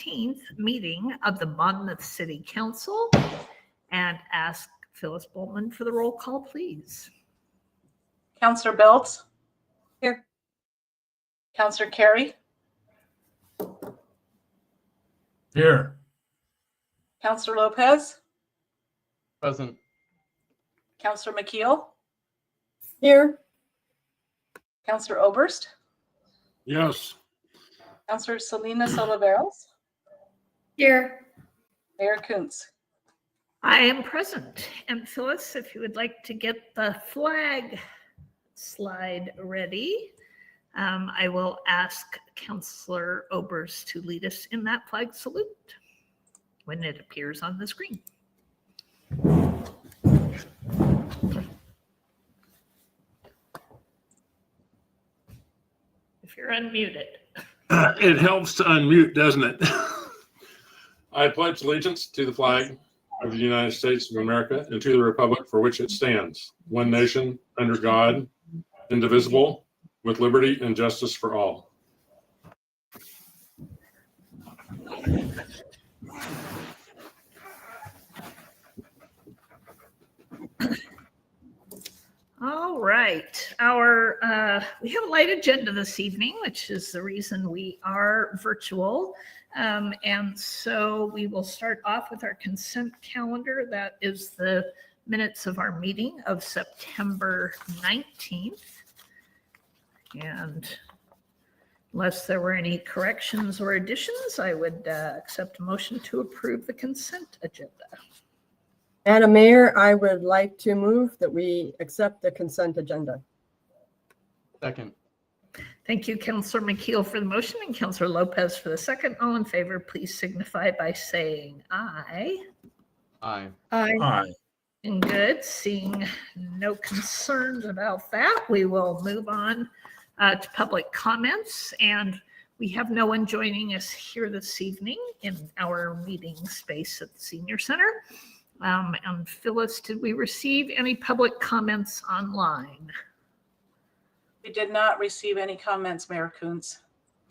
19th meeting of the Monmouth City Council, and ask Phyllis Boltman for the roll call, please. Councillor Beltz? Here. Councillor Carey? Here. Councillor Lopez? Present. Councillor McKeel? Here. Councillor Oberst? Yes. Councillor Salinas Oliveros? Here. Mayor Kuntz? I am present. And Phyllis, if you would like to get the flag slide ready, I will ask Councillor Oberst to lead us in that flag salute when it appears on the screen. If you're unmuted. It helps to unmute, doesn't it? I pledge allegiance to the flag of the United States of America and to the republic for which it stands, one nation, under God, indivisible, with liberty and justice for all. All right, we have a light agenda this evening, which is the reason we are virtual. And so we will start off with our consent calendar. That is the minutes of our meeting of September 19th. And unless there were any corrections or additions, I would accept a motion to approve the consent agenda. Madam Mayor, I would like to move that we accept the consent agenda. Second. Thank you, Councillor McKeel, for the motion and Councillor Lopez for the second. All in favor, please signify by saying aye. Aye. Aye. Aye. And good, seeing no concerns about that, we will move on to public comments. And we have no one joining us here this evening in our meeting space at the Senior Center. And Phyllis, did we receive any public comments online? We did not receive any comments, Mayor Kuntz.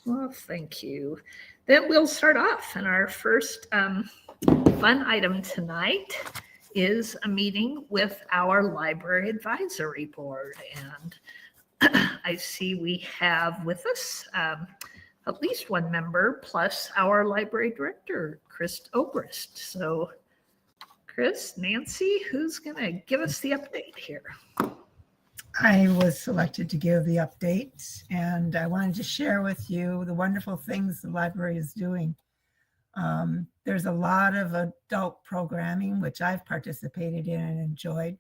Well, thank you. Then we'll start off. And our first fun item tonight is a meeting with our Library Advisory Board. And I see we have with us at least one member plus our Library Director, Chris Oberst. So Chris, Nancy, who's going to give us the update here? I was selected to give the update, and I wanted to share with you the wonderful things the library is doing. There's a lot of adult programming, which I've participated in and enjoyed,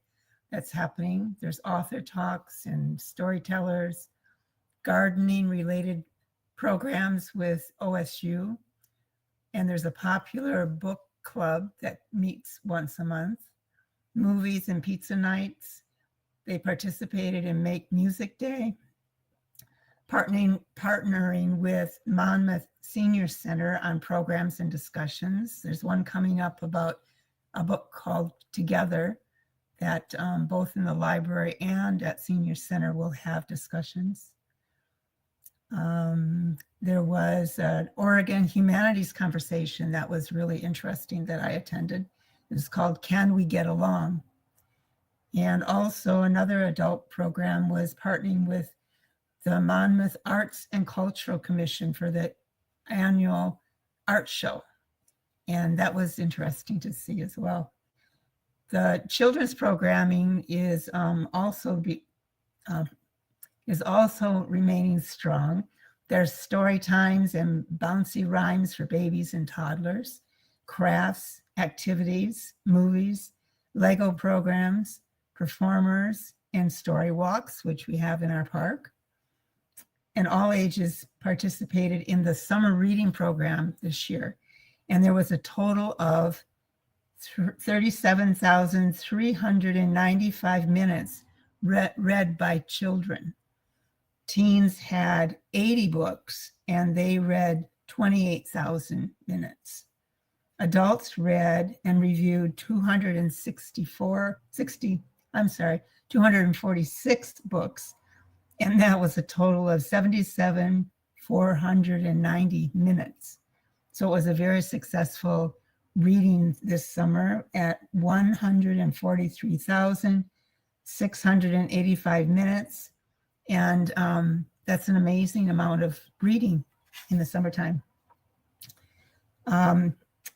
that's happening. There's author talks and storytellers, gardening related programs with OSU, and there's a popular book club that meets once a month, movies and pizza nights. They participated in Make Music Day, partnering with Monmouth Senior Center on programs and discussions. There's one coming up about a book called Together that both in the library and at Senior Center will have discussions. There was an Oregon Humanities conversation that was really interesting that I attended. It was called Can We Get Along? And also another adult program was partnering with the Monmouth Arts and Cultural Commission for the annual art show. And that was interesting to see as well. The children's programming is also remaining strong. There's story times and bouncy rhymes for babies and toddlers, crafts, activities, movies, Lego programs, performers, and story walks, which we have in our park. And all ages participated in the summer reading program this year. And there was a total of 37,395 minutes read by children. Teens had 80 books and they read 28,000 minutes. Adults read and reviewed 246 books, and that was a total of 77,490 minutes. So it was a very successful reading this summer at 143,685 minutes. And that's an amazing amount of reading in the summertime. The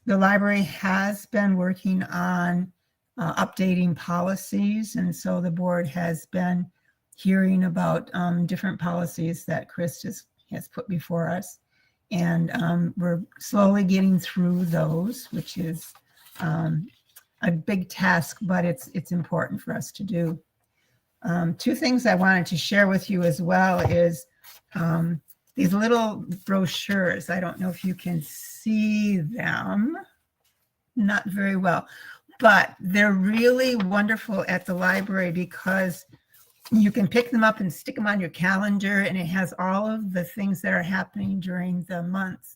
library has been working on updating policies. And so the board has been hearing about different policies that Chris has put before us. And we're slowly getting through those, which is a big task, but it's important for us to do. Two things I wanted to share with you as well is these little brochures. I don't know if you can see them, not very well, but they're really wonderful at the library because you can pick them up and stick them on your calendar, and it has all of the things that are happening during the month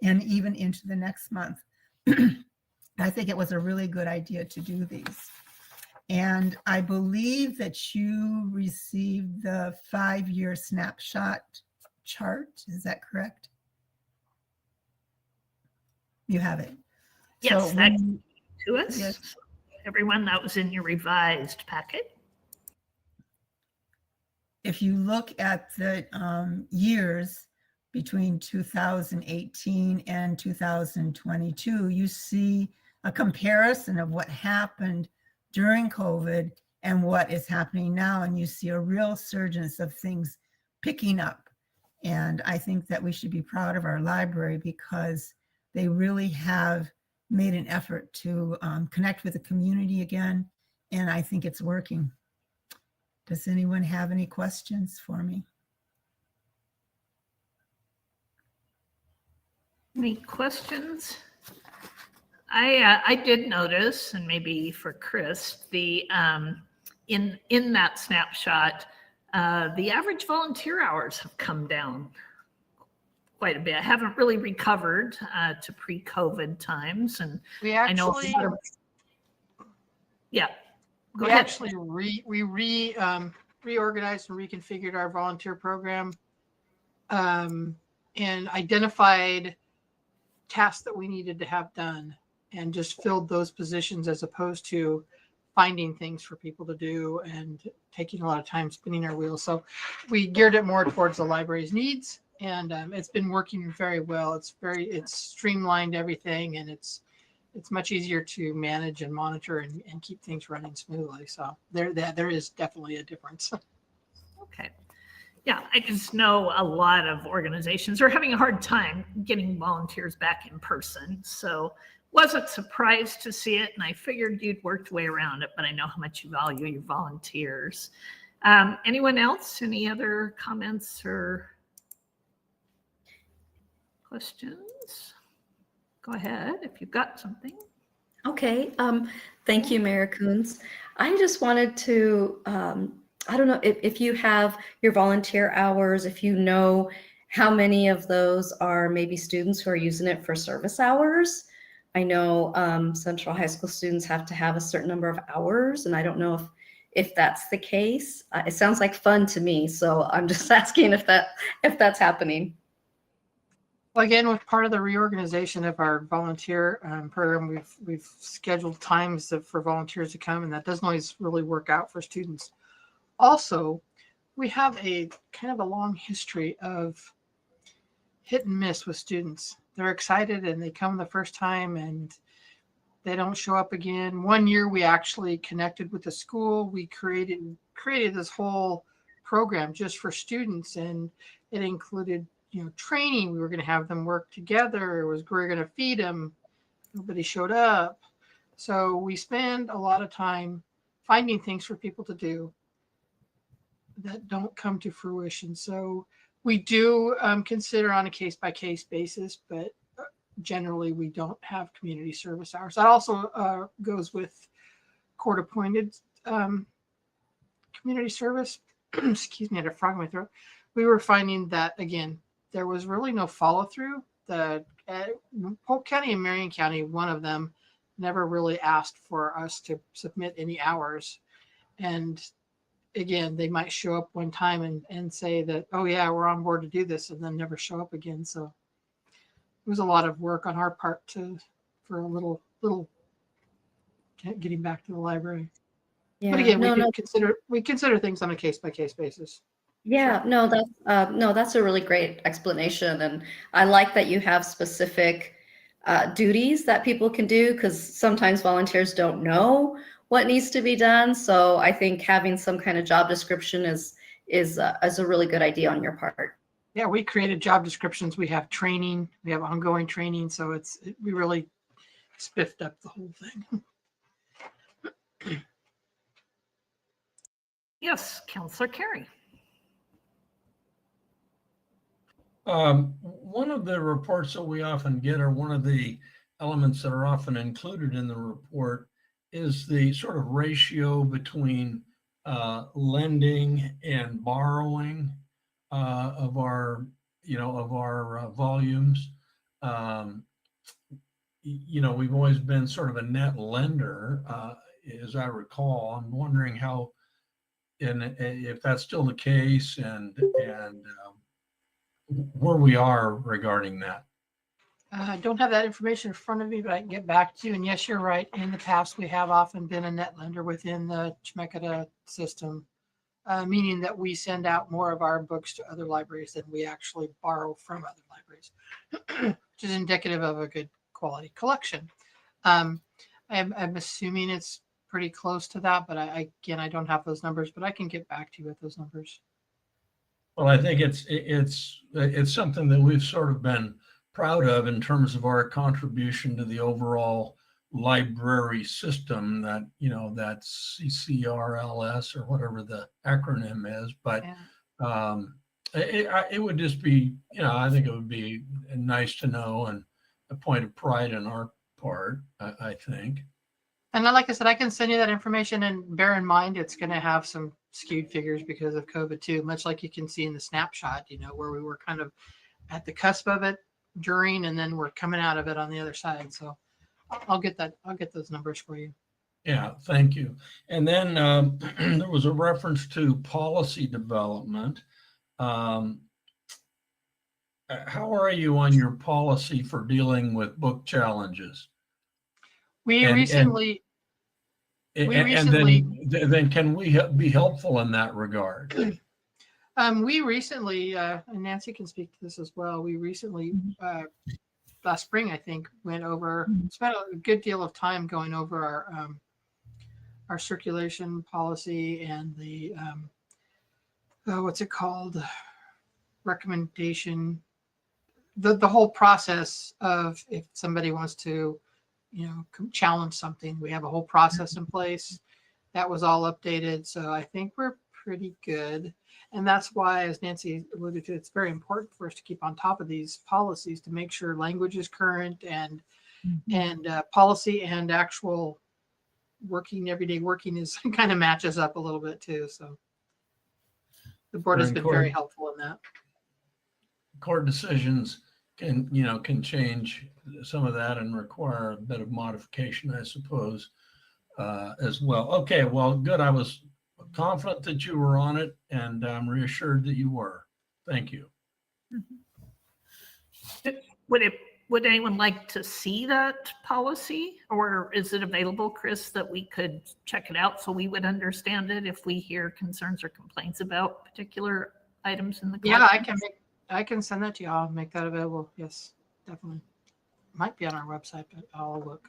and even into the next month. I think it was a really good idea to do these. And I believe that you received the 5-year snapshot chart. Is that correct? You have it. Yes, So that when- to us. Yes. Everyone, that was in your revised packet. if you look at the years between 2018 and 2022, you see a comparison of what happened during COVID and what is happening now. And you see a real surgence of things picking up. And I think that we should be proud of our library because they really have made an effort to connect with the community again. And I think it's working. Does anyone have any questions for me? Any questions? I did notice, and maybe for Chris, the in that snapshot, the average volunteer hours have come down quite a bit. I haven't really recovered to pre-COVID times, and We I know. actually, Yeah. Go we ahead. actually reorganized and reconfigured our volunteer program and identified tasks that we needed to have done and just filled those positions as opposed to finding things for people to do and taking a lot of time spinning our wheels. So we geared it more towards the library's needs, and it's been working very well. It's streamlined everything, and it's much easier to manage and monitor and keep things running smoothly. So there is definitely a difference. Okay. Yeah, I just know a lot of organizations are having a hard time getting volunteers back in person. So wasn't surprised to see it, and I figured you'd worked way around it, but I know how much you value your volunteers. Anyone else? Any other comments or questions? Go ahead if you've got something. Okay. Thank you, Mayor Coons. I just wanted to, I don't know if you have your volunteer hours, if you know how many of those are maybe students who are using it for service hours. I know Central High School students have to have a certain number of hours, and I don't know if that's the case. It sounds like fun to me, so I'm just asking if that's happening. Well, again, with part of the reorganization of our volunteer program, we've scheduled times for volunteers to come, and that doesn't always really work out for students. Also, we have a kind of a long history of hit and miss with students. They're excited and they come the first time and they don't show up again. One year we actually connected with the school. We created this whole program just for students, and it included training. We were going to have them work together. We were going to feed them. Nobody showed up. So we spend a lot of time finding things for people to do that don't come to fruition. So we do consider on a case-by-case basis, but generally we don't have community service hours. That also goes with court-appointed community service. Excuse me, I had a frog in my throat. We were finding that, again, there was really no follow-through. Polk County and Marion County, one of them, never really asked for us to submit any hours. And again, they might show up one time and say that, oh yeah, we're on board to do this, and then never show up again. So was a lot of work on our part for a little getting back to the library. Yeah, But again, no, no, we consider things on a case by case basis. yeah, no, that's a really great explanation, and I like that you have specific duties that people can do because sometimes volunteers don't know what needs to be done. So I think having some kind of job description is a really good idea on your part. Yeah, we created job descriptions. We have training. We have ongoing training. So we really spiffed up the whole thing. Yes, Counselor Carey. One of the reports that we often get, or one of the elements that are often included in the report, is the sort of ratio between lending and borrowing of our volumes. We've always been sort of a net lender, as I recall. I'm wondering how, and if that's still the case, and where we are regarding that. I don't have that information in front of me, but I can get back to you. And yes, you're right. In the past, we have often been a net lender within the Chemeketa system, meaning that we send out more of our books to other libraries than we actually borrow from other libraries, which is indicative of a good quality collection. I'm assuming it's pretty close to that, but I don't have those numbers, but I can get back to you with those numbers. Well, I think it's something that we've sort of been proud of in terms of our contribution to the overall library system, that that's CCRLS or whatever the acronym is. But Yeah. it would just be, I think it would be nice to know, and a point of pride on our part, I think. And like I said, I can send you that information, and bear in mind, it's going to have some skewed figures because of COVID too, much like you can see in the snapshot, where we were kind of at the cusp of it during, and then we're coming out of it on the other side. So I'll get those numbers for you. Yeah, thank you. And then there was a reference to policy development. How are you on your policy for dealing with book challenges? Then can we be helpful in that regard? We recently, and Nancy can speak to this as well. We recently, last spring, I think, spent a good deal of time going over our circulation policy and the what's it called, recommendation, the whole process of if somebody wants to challenge something. We have a whole process in place. That was all updated. So I think we're pretty good. And that's why, as Nancy alluded to, it's very important for us to keep on top of these policies to make sure language is current and policy and actual everyday working is kind of matches up a little bit too. So the board has been very helpful in that. Court decisions can change some of that and require a bit of modification, I suppose, as well. Okay, well, good. I was confident that you were on it, and I'm reassured that you were. Thank you. Would anyone like to see that policy, or is it available, Chris, that we could check it out so we would understand it if we hear concerns or complaints about particular items in the collection? Yeah, I can send that to you. I'll make that available. Yes, definitely. Might be on our website, but I'll look.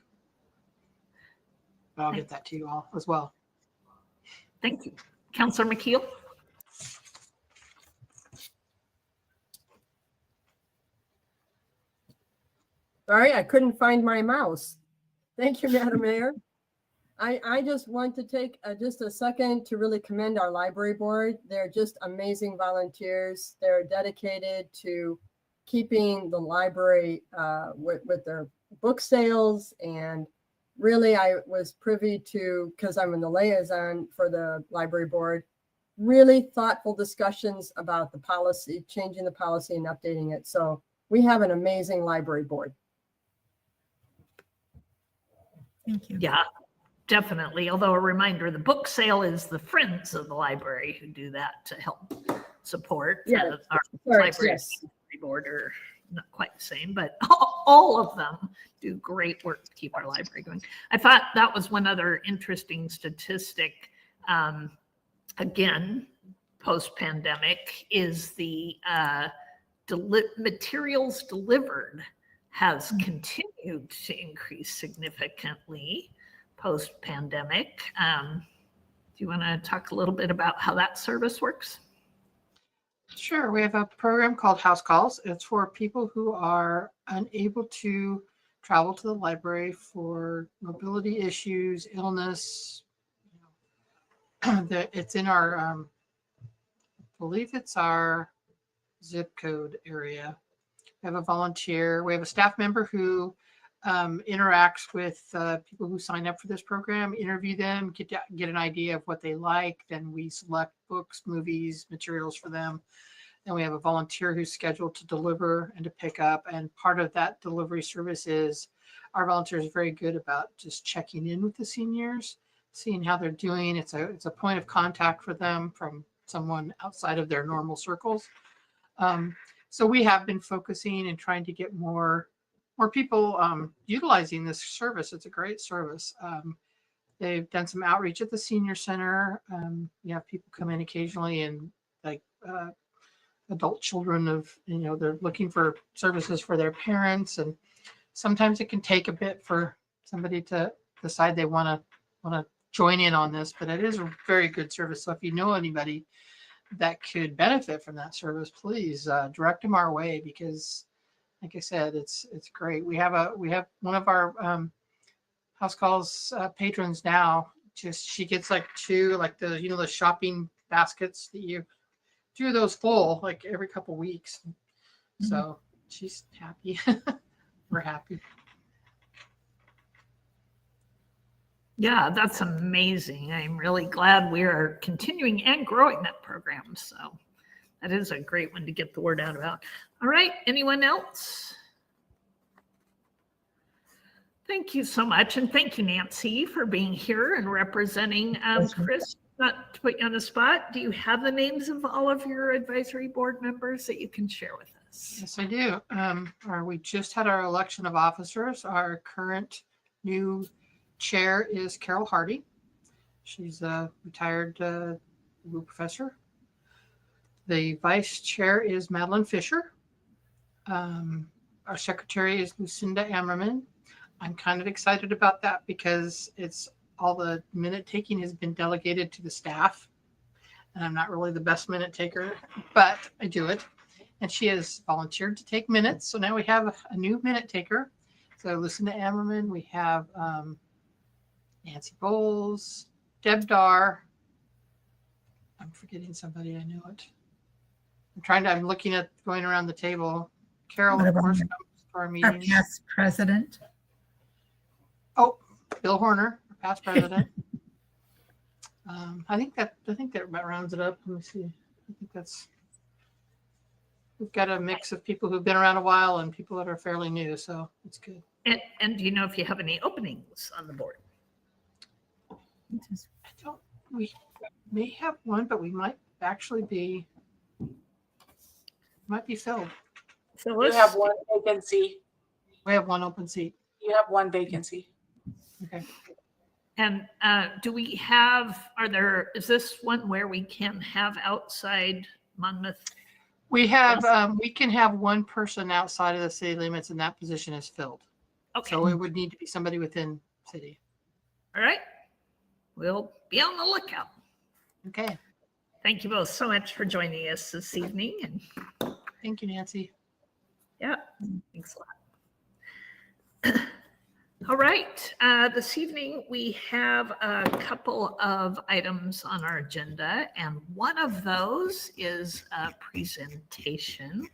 But I'll get that to you all as well. Thank you. Councillor McKeel? Sorry, I couldn't find my mouse. Thank you, Madam Mayor. I just want to take just a second to really commend our library board. They're just amazing volunteers. They're dedicated to keeping the library with their book sales. And really, I was privy to, because I'm in the liaison for the library board, really thoughtful discussions about the policy, changing the policy and updating it. So we have an amazing library board. Thank you. Yeah, definitely. Although a reminder, the book sale is the Friends of the Library who do that to help support Yeah, our Sorry, library yes. board or not quite the same, but all of them do great work to keep our library going. I thought that was one other interesting statistic. Again, post-pandemic, is the materials delivered has continued to increase significantly post-pandemic. Do you want to talk a little bit about how that service works? Sure. We have a program called House Calls. It's for people who are unable to travel to the library for mobility issues, illness. It's in our, I believe it's our zip code area. We have a volunteer. We have a staff member who interacts with people who sign up for this program, interview them, get an idea of what they like. Then we select books, movies, materials for them. Then we have a volunteer who's scheduled to deliver and to pick up. And part of that delivery service is our volunteer is very good about just checking in with the seniors, seeing how they're doing. It's a point of contact for them from someone outside of their normal circles. So we have been focusing and trying to get more people utilizing this service. It's a great service. They've done some outreach at the senior center. You have people come in occasionally and like adult children of, they're looking for services for their parents. And sometimes it can take a bit for somebody to decide they want to join in on this, but it is a very good service. So if you know anybody that could benefit from that service, please direct them our way, because like I said, it's great. We have one of our House Calls patrons now. She gets like two, like the shopping baskets that you do, those full like every couple weeks. Mm-hmm. So she's happy. We're happy. Yeah, that's amazing. I'm really glad we are continuing and growing that program. So that is a great one to get the word out about. All right, anyone else? Thank you so much. And thank you, Nancy, for being here and representing Chris. Not to put you on the spot, do you have the names of all of your advisory board members that you can share with us? Yes, I do. We just had our election of officers. Our current new chair is Carol Hardy. She's a retired professor. The vice chair is Madeline Fisher. Our secretary is Lucinda Ammerman. I'm kind of excited about that because it's all the minute taking has been delegated to the staff. And I'm not really the best minute taker, but I do it. And she has volunteered to take minutes. So now we have a new minute taker. So Lucinda Ammerman, we have Nancy Bowles, Deb Dar. I'm forgetting somebody, I know it. I'm looking at going around the table. Carol, of course, comes to our meetings. Our past president. Oh, Bill Horner, our past president. I think that about rounds it up. Let me see. I think we've got a mix of people who've been around a while and people that are fairly new, so it's good. And do you know if you have any openings on the board? We may have one, but we might actually be filled. So You have one vacancy. We have one open seat. You have one vacancy. Okay. And is this one where we can have outside Monmouth? We have, we can have one person outside of the city limits and that position is filled. Okay. So it would need to be somebody within city. All right. We'll be on the lookout. Okay. Thank you both so much for joining us this evening. And Thank you, Nancy. yeah, thanks a lot. All right. This evening we have a couple of items on our agenda, and one of those is a presentation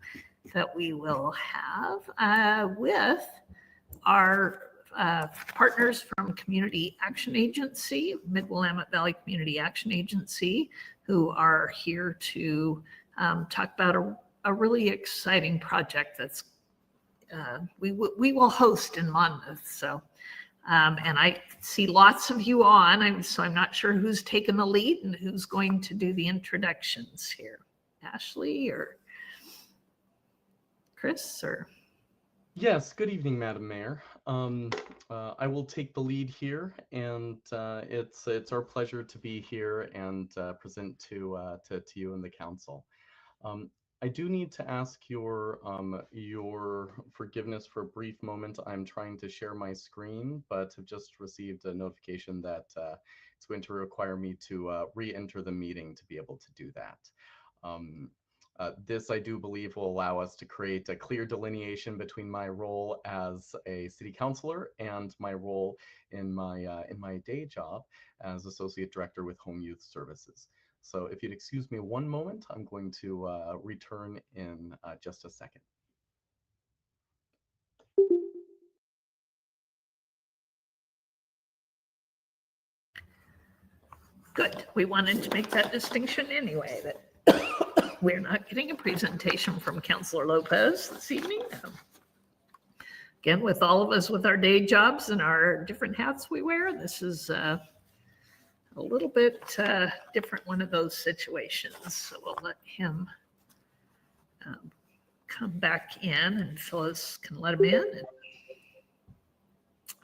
that we will have with our partners from Community Action Agency, Mid-Willamette Valley Community Action Agency, who are here to talk about a really exciting project that's we will host in Monmouth. So, and I see lots of you on, so I'm not sure who's taking the lead and who's going to do the introductions here. Ashley or? Chris, or? Yes, good evening, Madam Mayor. I will take the lead here, and it's our pleasure to be here and present to you and the council. I do need to ask your forgiveness for a brief moment. I'm trying to share my screen, but have just received a notification that it's going to require me to re-enter the meeting to be able to do that. This, I do believe, will allow us to create a clear delineation between my role as a city councilor and my role in my day job as associate director with Home Youth Services. So if you'd excuse me one moment, I'm going to return in just a second. Good. We wanted to make that distinction anyway, that we're not getting a presentation from Councilor Lopez this evening. Again, with all of us with our day jobs and our different hats we wear, this is a little bit different one of those situations. So we'll let him come back in, and Phyllis can let him in.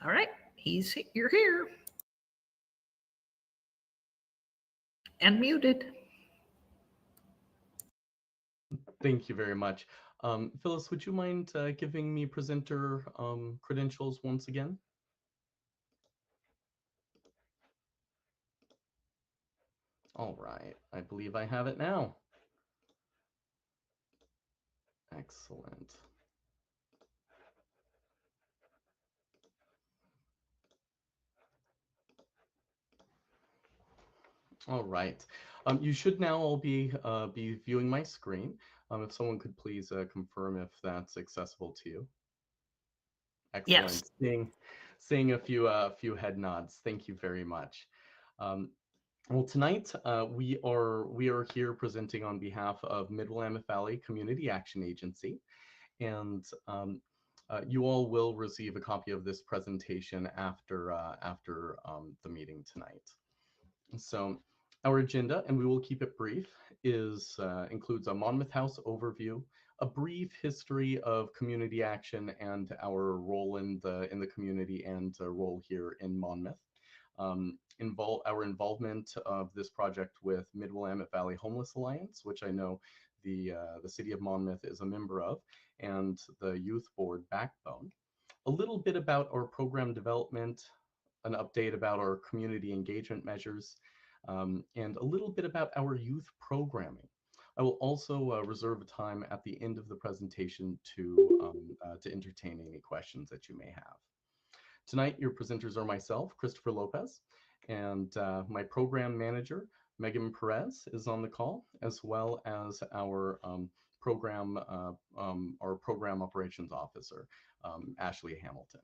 All right, you're here. And muted. Thank you very much. Phyllis, would you mind giving me presenter credentials once again? All right, I believe I have it now. Excellent. All right. You should now all be viewing my screen. If someone could please confirm if that's accessible to you. Excellent. Yes. Seeing a few head nods. Thank you very much. Well, tonight we are here presenting on behalf of Mid-Willamette Valley Community Action Agency, and you all will receive a copy of this presentation after the meeting tonight. So our agenda, and we will keep it brief, includes a Monmouth House overview, a brief history of community action and our role in the community and role here in Monmouth. Our involvement of this project with Mid-Willamette Valley Homeless Alliance, which I know the city of Monmouth is a member of, and the youth board Backbone. A little bit about our program development, an update about our community engagement measures, and a little bit about our youth programming. I will also reserve time at the end of the presentation to entertain any questions that you may have. Tonight, your presenters are myself, Christopher Lopez, and my program manager, Megan Perez, is on the call, as well as our program operations officer, Ashley Hamilton.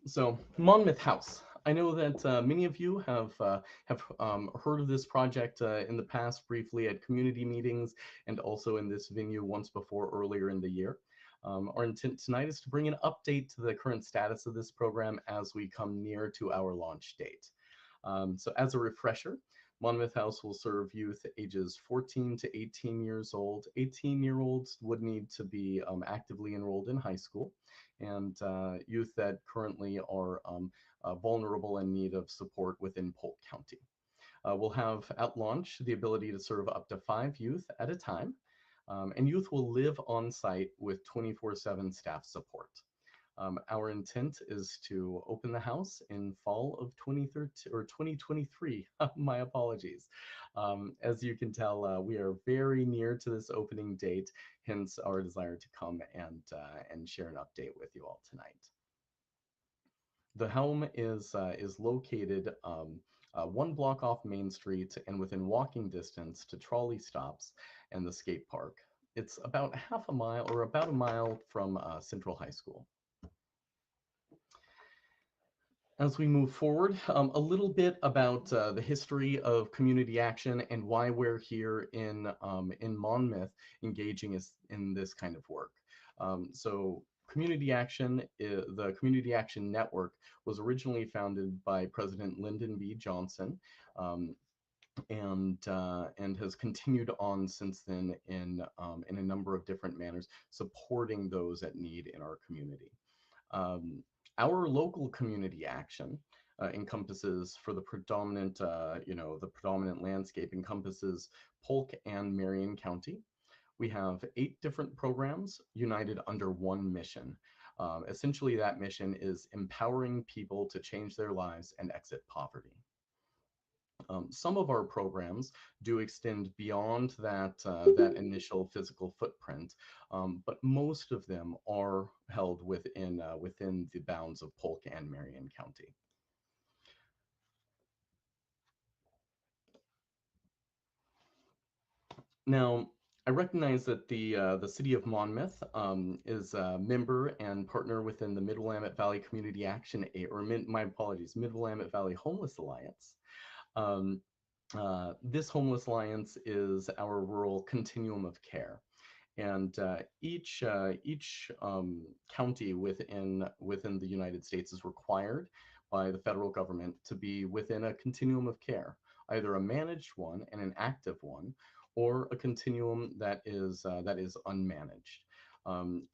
So, Monmouth House. I know that many of you have heard of this project in the past briefly at community meetings and also in this venue once before earlier in the year. Our intent tonight is to bring an update to the current status of this program as we come near to our launch date. So as a refresher, Monmouth House will serve youth ages 14 to 18 years old. 18-year-olds would need to be actively enrolled in high school, and youth that currently are vulnerable and in need of support within Polk County. We'll have at launch the ability to serve up to 5 youth at a time, and youth will live on site with 24/7 staff support. Our intent is to open the house in fall of 2023. My apologies. As you can tell, we are very near to this opening date, hence our desire to come and share an update with you all tonight. The home is located 1 block off Main Street and within walking distance to trolley stops and the skate park. It's about half a mile or about a mile from Central High School. As we move forward, a little bit about the history of community action and why we're here in Monmouth engaging in this kind of work. So Community Action, the Community Action Network was originally founded by President Lyndon B. Johnson and has continued on since then in a number of different manners, supporting those at need in our community. Our local community action encompasses, for the predominant, the predominant landscape encompasses Polk and Marion County. We have 8 different programs united under one mission. Essentially, that mission is empowering people to change their lives and exit poverty. Some of our programs do extend beyond that, that initial physical footprint, but most of them are held within the bounds of Polk and Marion County. Now, I recognize that the City of Monmouth is a member and partner within the Mid-Willamette Valley Community Action, Mid-Willamette Valley Homeless Alliance. This Homeless Alliance is our rural continuum of care, and each county within the United States is required by the federal government to be within a continuum of care, either a managed one and an active one, or a continuum that is unmanaged.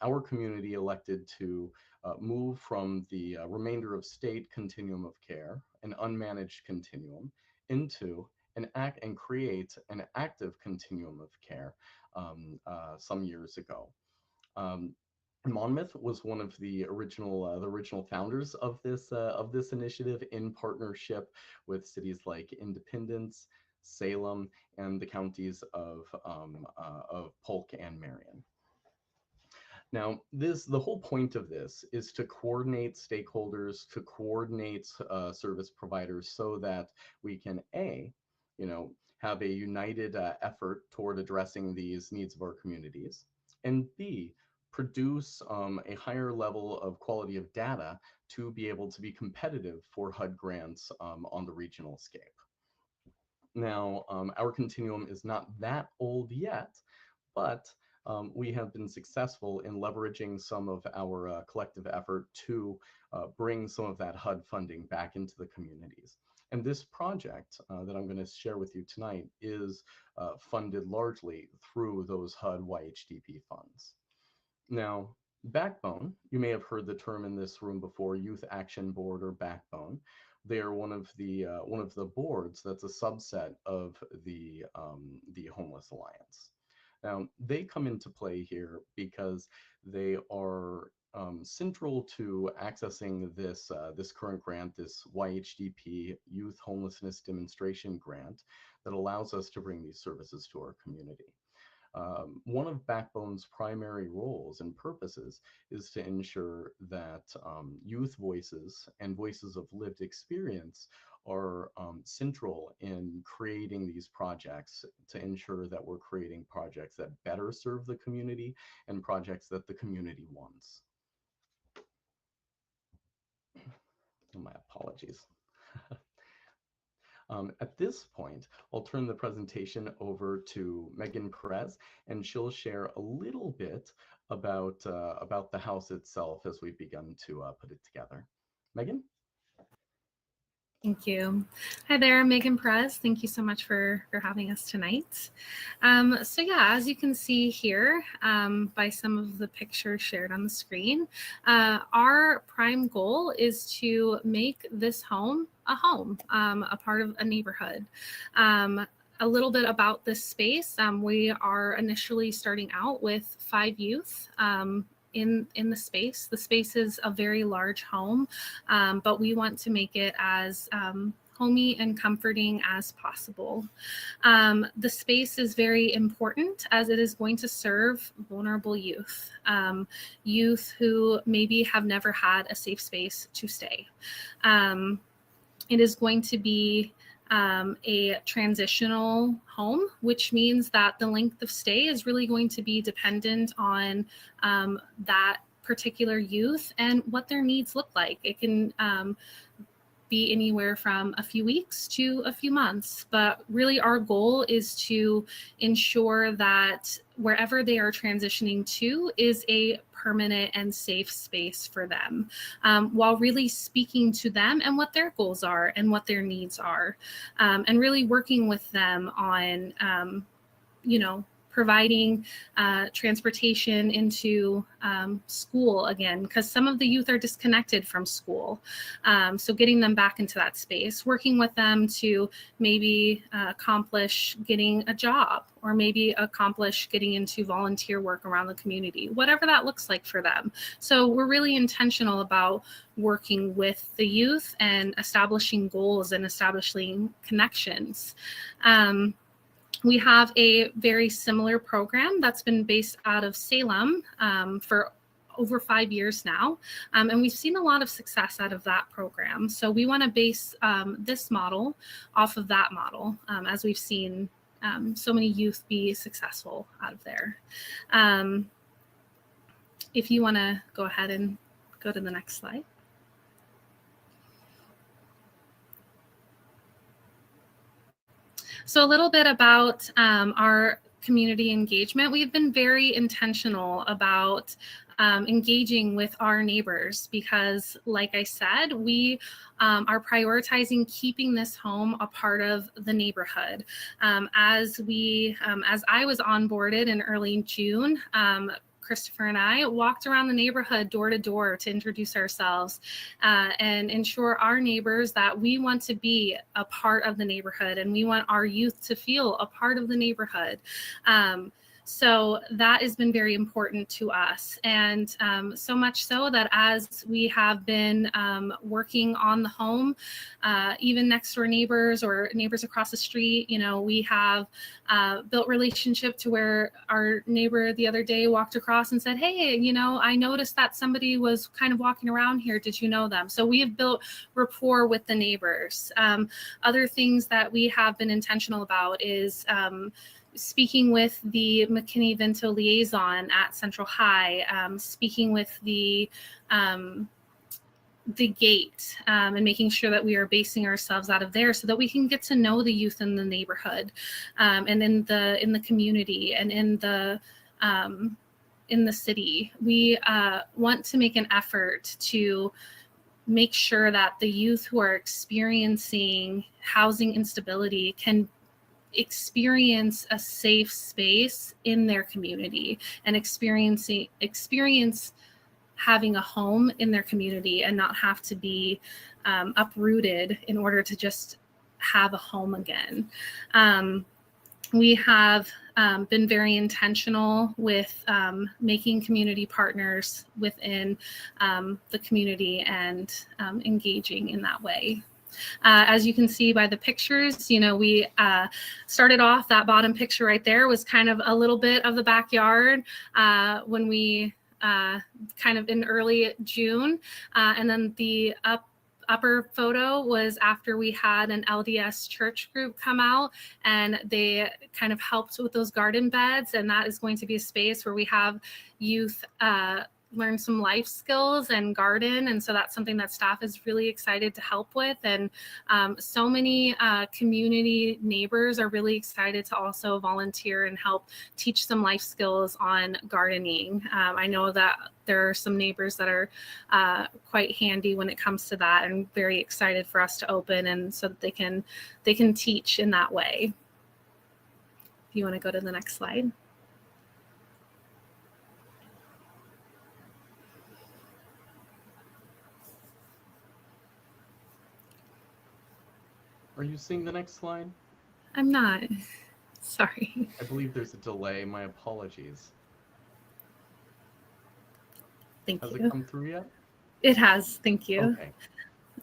Our community elected to move from the remainder of state continuum of care, an unmanaged continuum, into and create an active continuum of care some years ago. Monmouth was one of the original founders of this initiative, in partnership with cities like Independence, Salem, and the counties of Polk and Marion. Now, the whole point of this is to coordinate stakeholders, to coordinate service providers, so that we can have a united effort toward addressing these needs of our communities, and B, produce a higher level of quality of data to be able to be competitive for HUD grants on the regional scale. Now, our continuum is not that old yet, but we have been successful in leveraging some of our collective effort to bring some of that HUD funding back into the communities. And this project that I'm going to share with you tonight is funded largely through those HUD YHDP funds. Now, Backbone, you may have heard the term in this room before, Youth Action Board or Backbone. They are one of the boards that's a subset of the Homeless Alliance. Now, they come into play here because they are central to accessing this current grant, this YHDP Youth Homelessness Demonstration Grant, that allows us to bring these services to our community. One of Backbone's primary roles and purposes is to ensure that youth voices and voices of lived experience are central in creating these projects, to ensure that we're creating projects that better serve the community and projects that the community wants. My apologies. At this point, I'll turn the presentation over to Megan Perez, and she'll share a little bit about the house itself as we've begun to put it together. Megan? Thank you. Hi there, I'm Megan Perez. Thank you so much for having us tonight. So yeah, as you can see here by some of the pictures shared on the screen, our prime goal is to make this home, a part of a neighborhood. A little bit about this space. We are initially starting out with 5 youth in the space. The space is a very large home, but we want to make it as homey and comforting as possible. The space is very important as it is going to serve vulnerable youth, youth who maybe have never had a safe space to stay. It is going to be a transitional home, which means that the length of stay is really going to be dependent on that particular youth and what their needs look like. It can be anywhere from a few weeks to a few months. But really our goal is to ensure that wherever they are transitioning to is a permanent and safe space for them, while really speaking to them and what their goals are and what their needs are, and really working with them on, providing transportation into school again, because some of the youth are disconnected from school. So getting them back into that space, working with them to maybe accomplish getting a job, or maybe accomplish getting into volunteer work around the community, whatever that looks like for them. So we're really intentional about working with the youth and establishing goals and establishing connections. We have a very similar program that's been based out of Salem for over 5 years now. And we've seen a lot of success out of that program. So we want to base this model off of that model, as we've seen so many youth be successful out of there. If you want to go ahead and go to the next slide. So a little bit about our community engagement. We've been very intentional about engaging with our neighbors because, like I said, we are prioritizing keeping this home a part of the neighborhood. As I was onboarded in early June, Christopher and I walked around the neighborhood door to door to introduce ourselves and ensure our neighbors that we want to be a part of the neighborhood and we want our youth to feel a part of the neighborhood. So that has been very important to us. And so much so that as we have been working on the home, even next door neighbors or neighbors across the street, we have built relationship to where our neighbor the other day walked across and said, hey, I noticed that somebody was kind of walking around here. Did you know them? So we have built rapport with the neighbors. Other things that we have been intentional about is speaking with the McKinney-Vento liaison at Central High, speaking with the gate and making sure that we are basing ourselves out of there so that we can get to know the youth in the neighborhood and in the community and in the city. We want to make an effort to make sure that the youth who are experiencing housing instability can experience a safe space in their community and experience having a home in their community and not have to be uprooted in order to just have a home again. We have been very intentional with making community partners within the community and engaging in that way. As you can see by the pictures, we started off, that bottom picture right there was kind of a little bit of the backyard when we kind of in early June. And then the upper photo was after we had an LDS church group come out and they kind of helped with those garden beds. And that is going to be a space where we have youth learn some life skills and garden. And so that's something that staff is really excited to help with. And so many community neighbors are really excited to also volunteer and help teach some life skills on gardening. I know that there are some neighbors that are quite handy when it comes to that and very excited for us to open and so that they can teach in that way. If you want to go to the next slide. Are you seeing the next slide? I'm not. Sorry. I believe there's a delay. My apologies. Thank Has you. it come through yet? It has. Thank you. Okay.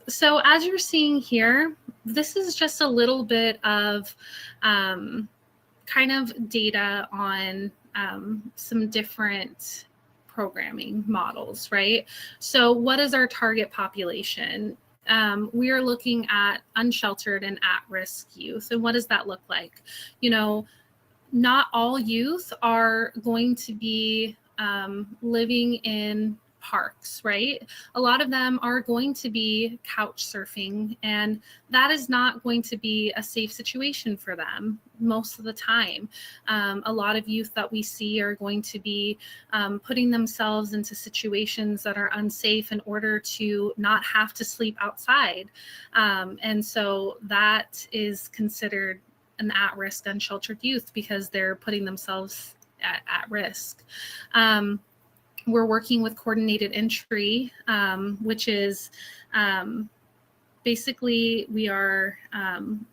So as you're seeing here, this is just a little bit of kind of data on some different programming models, right? So what is our target population? We are looking at unsheltered and at-risk youth. And what does that look like? Not all youth are going to be living in parks, right? A lot of them are going to be couch surfing, and that is not going to be a safe situation for them most of the time. A lot of youth that we see are going to be putting themselves into situations that are unsafe in order to not have to sleep outside. And so that is considered an at-risk unsheltered youth because they're putting themselves at risk. We're working with Coordinated Entry, which is basically we are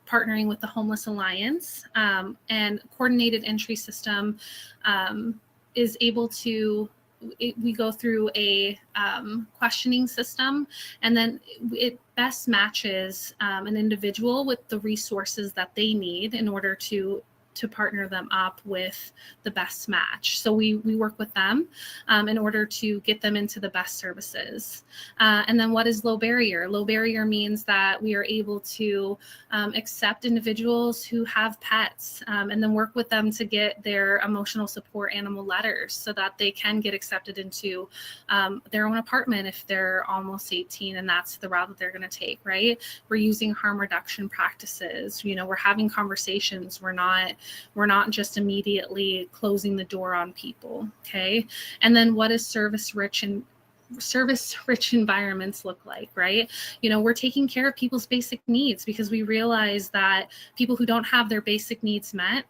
partnering with the Homeless Alliance, and Coordinated Entry system is able to, we go through a questioning system, and then it best matches an individual with the resources that they need in order to partner them up with the best match. So we work with them in order to get them into the best services. And then what is low barrier? Low barrier means that we are able to accept individuals who have pets and then work with them to get their emotional support animal letters so that they can get accepted into their own apartment if they're almost 18 and that's the route that they're going to take, right? We're using harm reduction practices. You know, we're having conversations. We're not just immediately closing the door on people. Okay. And then what is service-rich environments look like, right? You know, we're taking care of people's basic needs because we realize that people who don't have their basic needs met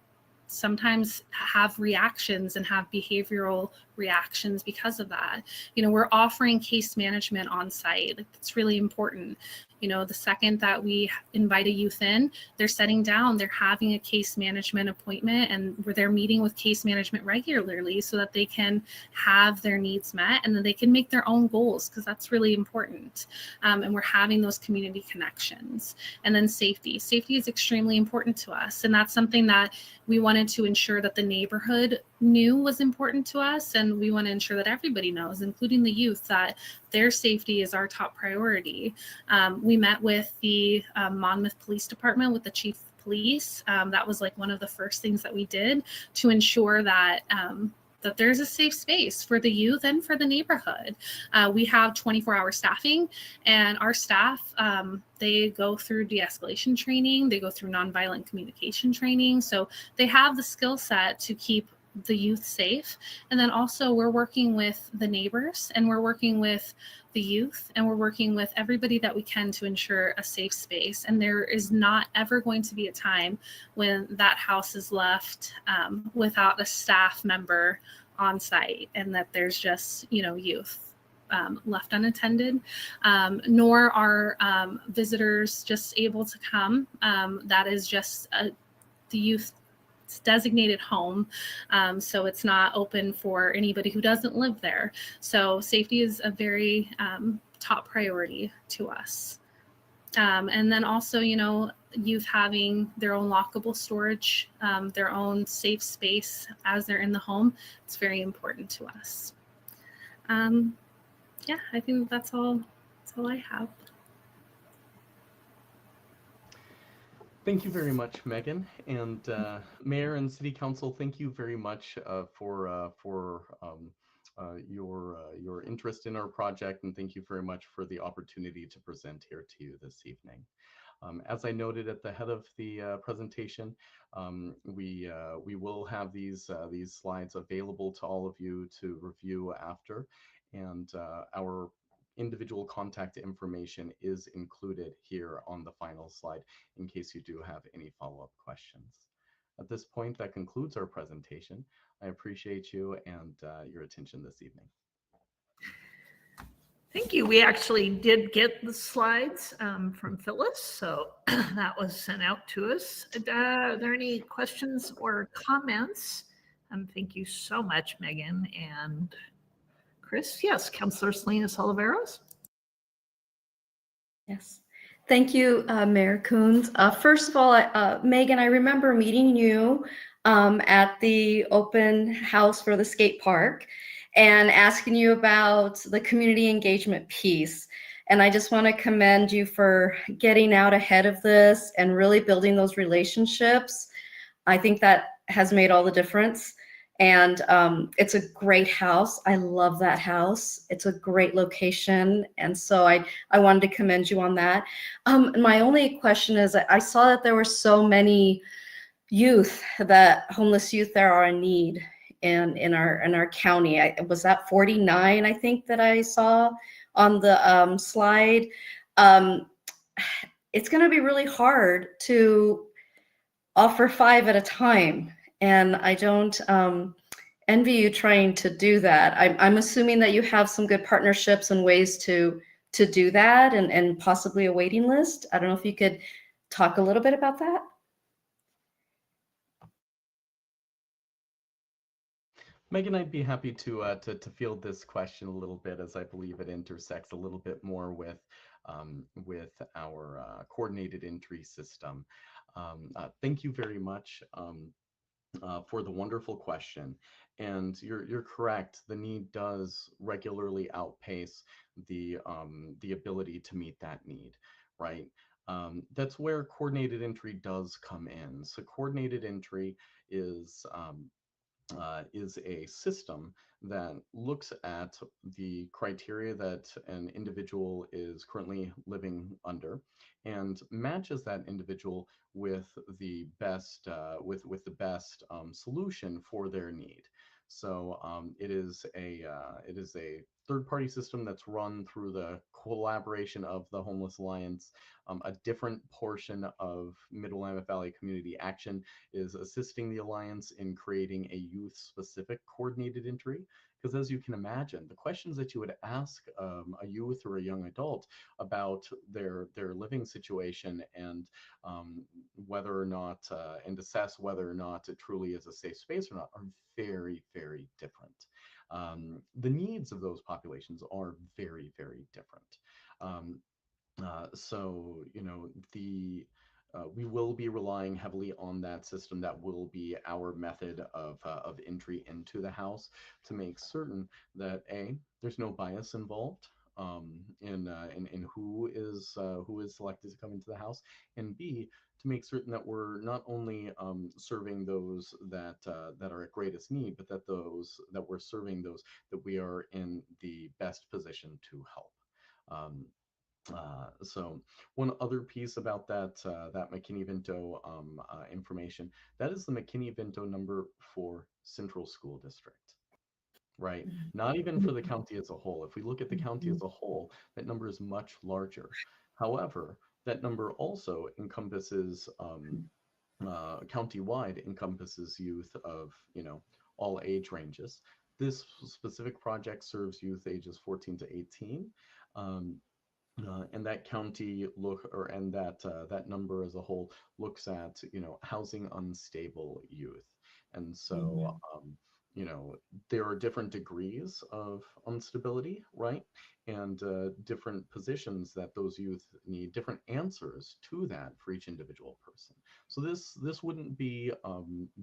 sometimes have reactions and have behavioral reactions because of that. You know, we're offering case management on site. Like, that's really important. You know, the second that we invite a youth in, they're sitting down, they're having a case management appointment, and where they're meeting with case management regularly so that they can have their needs met and then they can make their own goals, because that's really important. And we're having those community connections. And then safety. Safety is extremely important to us. And that's something that we wanted to ensure that the neighborhood knew was important to us. And we want to ensure that everybody knows, including the youth, that their safety is our top priority. We met with the Monmouth Police Department, with the chief of police. That was like one of the first things that we did to ensure that that there's a safe space for the youth and for the neighborhood. We have 24-hour staffing, and our staff, they go through de-escalation training, they go through nonviolent communication training. So they have the skill set to keep the youth safe. And then also we're working with the neighbors, and we're working with the youth, and we're working with everybody that we can to ensure a safe space. And there is not ever going to be a time when that house is left without a staff member on site, and that there's just, you know, youth left unattended, nor are visitors just able to come. That is just the youth designated home, so it's not open for anybody who doesn't live there. So safety is a very top priority to us. And then also, you know, youth having their own lockable storage, their own safe space as they're in the home, it's very important to us. Yeah, I think that's all I have. Thank you very much, Megan. And Mayor and City Council, thank you very much for your interest in our project, and thank you very much for the opportunity to present here to you this evening. As I noted at the head of the presentation, we will have these slides available to all of you to review after, and our individual contact information is included here on the final slide in case you do have any follow-up questions. At this point, that concludes our presentation. I appreciate you and your attention this evening. Thank you. We actually did get the slides from Phyllis, so that was sent out to us. Are there any questions or comments? Thank you so much, Megan and Chris. Yes, Councilor Salinas Oliveros. Yes. Thank you, Mayor Coons. First of all, Megan, I remember meeting you at the open house for the skate park and asking you about the community engagement piece. And I just want to commend you for getting out ahead of this and really building those relationships. I think that has made all the difference. And it's a great house. I love that house. It's a great location. And so I wanted to commend you on that. My only question is I saw that there were so many homeless youth there are in need in our county. Was that 49, I think, that I saw on the slide. It's going to be really hard to offer 5 at a time. And I don't envy you trying to do that. I'm assuming that you have some good partnerships and ways to do that, and possibly a waiting list. I don't know if you could talk a little bit about that. Megan, I'd be happy to field this question a little bit, as I believe it intersects a little bit more with our coordinated entry system. Thank you very much for the wonderful question. And you're correct. The need does regularly outpace the ability to meet that need, right? That's where coordinated entry does come in. So coordinated entry is a system that looks at the criteria that an individual is currently living under and matches that individual with the best solution for their need. So it is a third-party system that's run through the collaboration of the Homeless Alliance. A different portion of Mid-Willamette Valley Community Action is assisting the Alliance in creating a youth-specific coordinated entry. Because as you can imagine, the questions that you would ask a youth or a young adult about their living situation and whether or not, and assess whether or not it truly is a safe space or not, are very, very different. The needs of those populations are very, very different. So, you know, we will be relying heavily on that system. That will be our method of entry into the house, to make certain that there's no bias involved in who is selected to come into the house, and B, to make certain that we're not only serving those that are at greatest need, but that we're serving those that we are in the best position to help. So one other piece about that McKinney-Vento information, that is the McKinney-Vento number for Central School District, right? Not even for the county as a whole. If we look at the county as a whole, that number is much larger. However, that number also encompasses countywide, encompasses youth of, you know, all age ranges. This specific project serves youth ages 14 to 18. And that county that number as a whole looks at, you know, housing unstable youth. And so, you know, there are different degrees of instability, right? And different positions that those youth need, different answers to that for each individual person. So this wouldn't be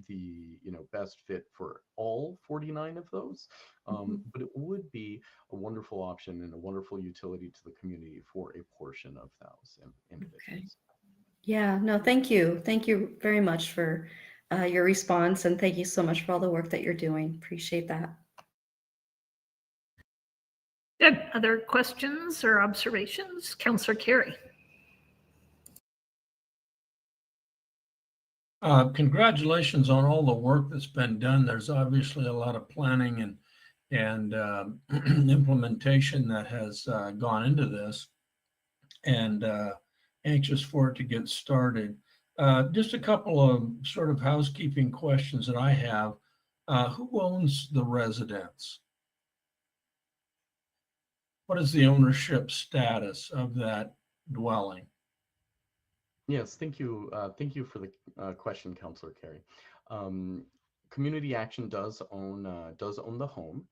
the, you know, best fit for all 49 of those, but it would be a wonderful option and a wonderful utility to the community for a portion of those individuals. Okay. Yeah, no, thank you. Thank you very much for your response, and thank you so much for all the work that you're doing. Appreciate that. Good. Other questions or observations? Councillor Carey. Congratulations on all the work that's been done. There's obviously a lot of planning and implementation that has gone into this, and anxious for it to get started. Just a couple of sort of housekeeping questions that I have. Who owns the residence? What is the ownership status of that dwelling? Yes, thank you. Thank you for the question, Councillor Carey. Community Action does own the home.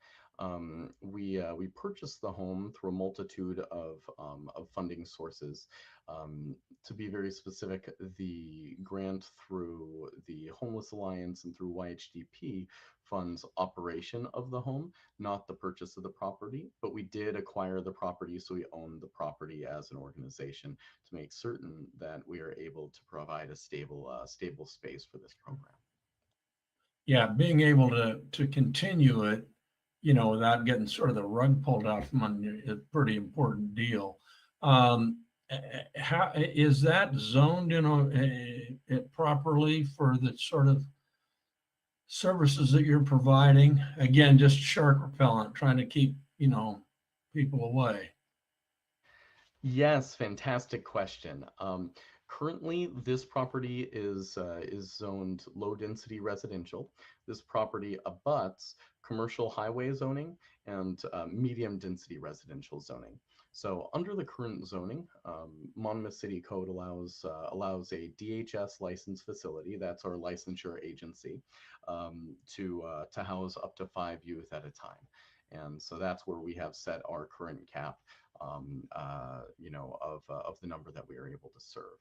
We purchased the home through a multitude of funding sources. To be very specific, the grant through the Homeless Alliance and through YHDP funds operation of the home, not the purchase of the property. But we did acquire the property, so we own the property as an organization to make certain that we are able to provide a stable space for this program. yeah, being able to continue it, without getting sort of the rug pulled out from under you is a pretty important deal. How is that zoned, properly for the sort of services that you're providing? Again, just shark repellent, trying to keep, people away. Yes, fantastic question. Currently, this property is zoned low density residential. This property abuts commercial highway zoning and medium density residential zoning. So under the current zoning, Monmouth City Code allows a DHS licensed facility, that's our licensure agency, to house up to 5 youth at a time. And so that's where we have set our current cap, of the number that we are able to serve.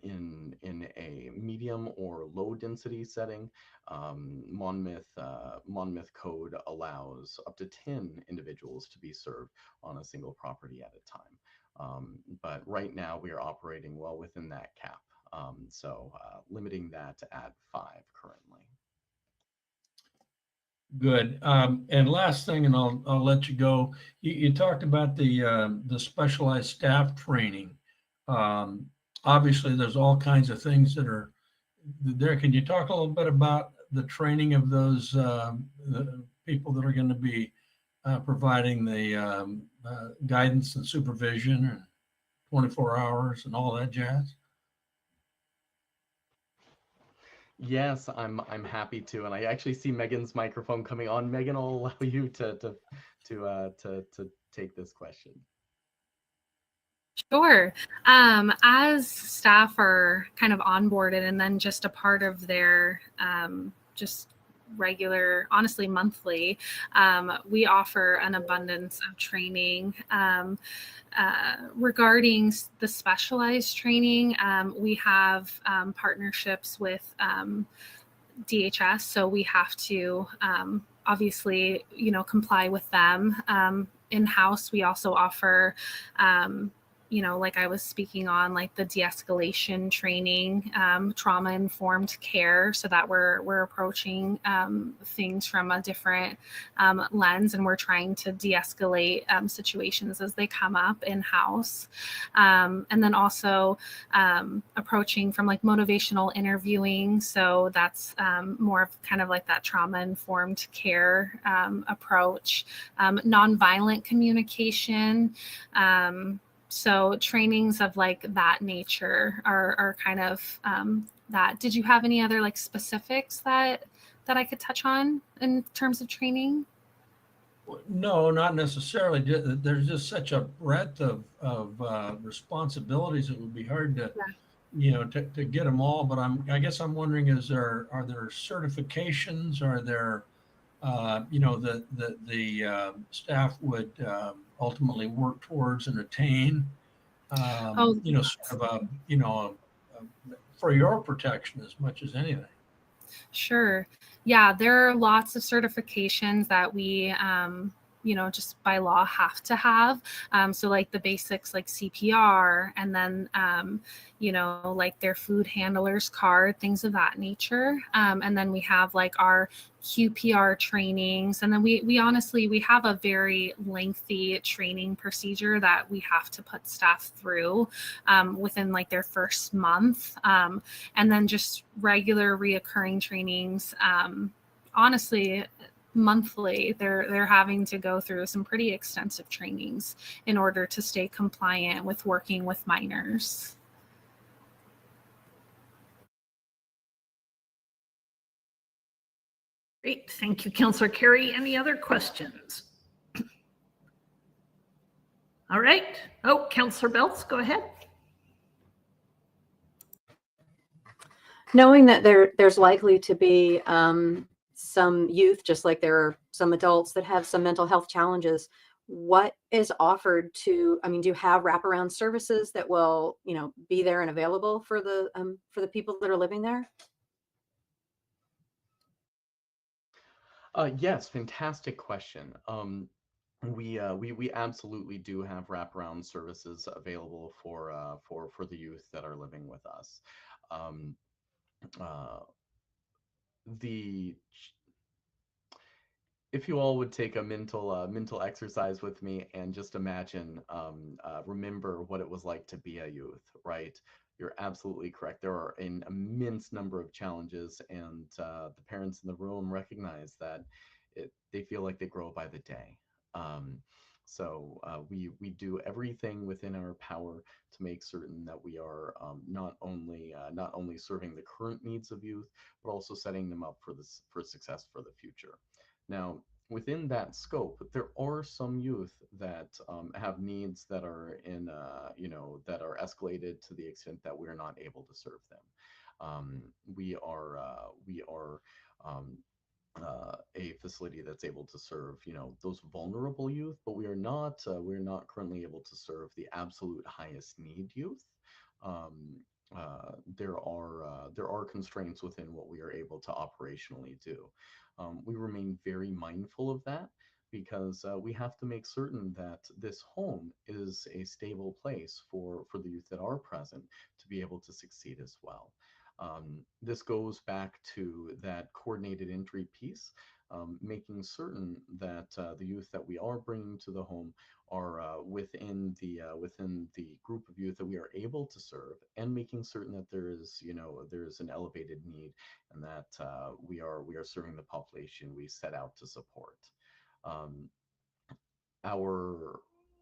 In a medium or low density setting, Monmouth Code allows up to 10 individuals to be served on a single property at a time. But right now we are operating well within that cap, so limiting that at 5 currently. Good. And last thing, and I'll let you go. You talked about the specialized staff training. Obviously, there's all kinds of things that are there. Can you talk a little bit about the training of those the people that are going to be providing the guidance and supervision and 24 hours and all that jazz? Yes, I'm happy to, and I actually see Megan's microphone coming on. Megan, I'll allow you to take this question. Sure. As staff are kind of onboarded and then just a part of their just regular, honestly monthly, we offer an abundance of training. Regarding the specialized training, we have partnerships with DHS, so we have to obviously, comply with them. In-house, we also offer like I was speaking on, like the de-escalation training, trauma-informed care, so that we're approaching things from a different lens, and we're trying to de-escalate situations as they come up in-house. And then also approaching from like motivational interviewing, so that's more of kind of like that trauma-informed care approach. Nonviolent communication, so trainings of like that nature are kind of that. Did you have any other like specifics that I could touch on in terms of training? No, not necessarily. There's just such a breadth of responsibilities. It would be hard to, to get them all. But I guess I'm wondering, are there certifications? Are there, the staff would ultimately work towards and attain, sort of for your protection as much as anything. Sure. Yeah, there are lots of certifications that we, just by law have to have. So like the basics like CPR, and then, like their food handler's card, things of that nature. And then we have like our QPR trainings. And then we honestly, we have a very lengthy training procedure that we have to put staff through within like their first month. And then just regular reoccurring trainings. Honestly, monthly, they're having to go through some pretty extensive trainings in order to stay compliant with working with minors. Great. Thank you, Councillor Carey. Any other questions? All right. Oh, Councillor Belts, go ahead. Knowing that there's likely to be some youth, just like there are some adults that have some mental health challenges, what is offered do you have wraparound services that will, be there and available for the people that are living there? Yes, fantastic question. We absolutely do have wraparound services available for the youth that are living with us. if you all would take a mental exercise with me and just imagine, remember what it was like to be a youth, right? You're absolutely correct. There are an immense number of challenges, and the parents in the room recognize that they feel like they grow by the day. So we do everything within our power to make certain that we are not only serving the current needs of youth, but also setting them up for success for the future. Now, within that scope, there are some youth that have needs that are that are escalated to the extent that we're not able to serve them. We are a facility that's able to serve those vulnerable youth, but we're not currently able to serve the absolute highest need youth. There are constraints within what we are able to operationally do. We remain very mindful of that because we have to make certain that this home is a stable place for the youth that are present to be able to succeed as well. This goes back to that coordinated entry piece, making certain that the youth that we are bringing to the home are within the group of youth that we are able to serve, and making certain that there is an elevated need, and that we are serving the population we set out to support.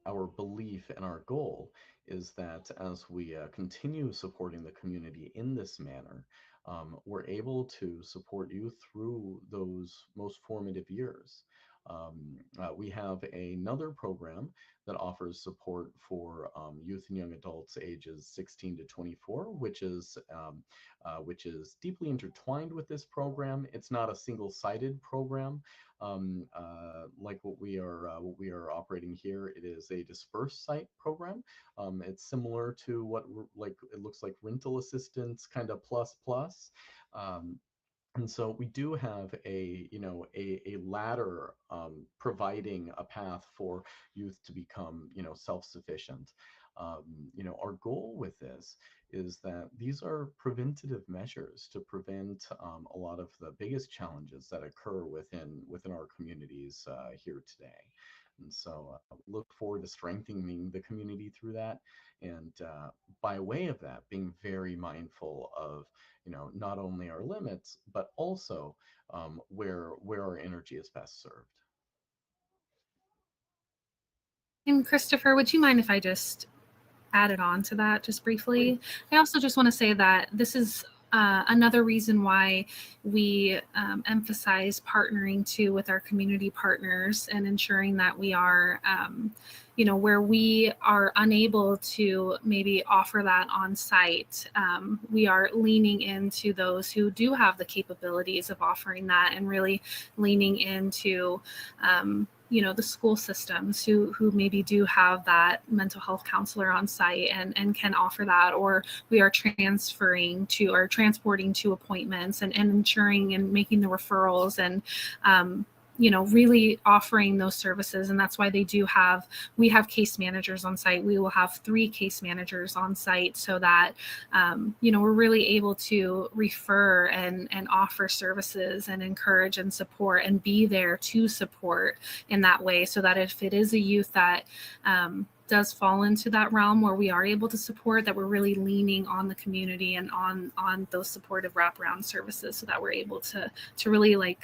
Our belief and our goal is that as we continue supporting the community in this manner, we're able to support you through those most formative years. We have another program that offers support for youth and young adults ages 16 to 24, which is deeply intertwined with this program. It's not a single-sided program like what we are operating here. It is a dispersed site program. It's similar to what it looks like rental assistance kind of plus. And so we do have a ladder providing a path for youth to become self-sufficient. Our goal with this is that these are preventative measures to prevent a lot of the biggest challenges that occur within our communities here today. And so look forward to strengthening the community through that. And by way of that, being very mindful of, not only our limits, but also where our energy is best served. And Christopher, would you mind if I just added on to that just briefly? I also just want to say that this is another reason why we emphasize partnering too with our community partners and ensuring that we are, where we are unable to maybe offer that on site, we are leaning into those who do have the capabilities of offering that, and really leaning into the school systems who maybe do have that mental health counselor on site and can offer that, or we are transporting to appointments and ensuring and making the referrals and really offering those services. And that's why we have case managers on site. We will have 3 case managers on site so that, we're really able to refer and offer services and encourage and support and be there to support in that way, so that if it is a youth that does fall into that realm where we are able to support, that we're really leaning on the community and on those supportive wraparound services, so that we're able to really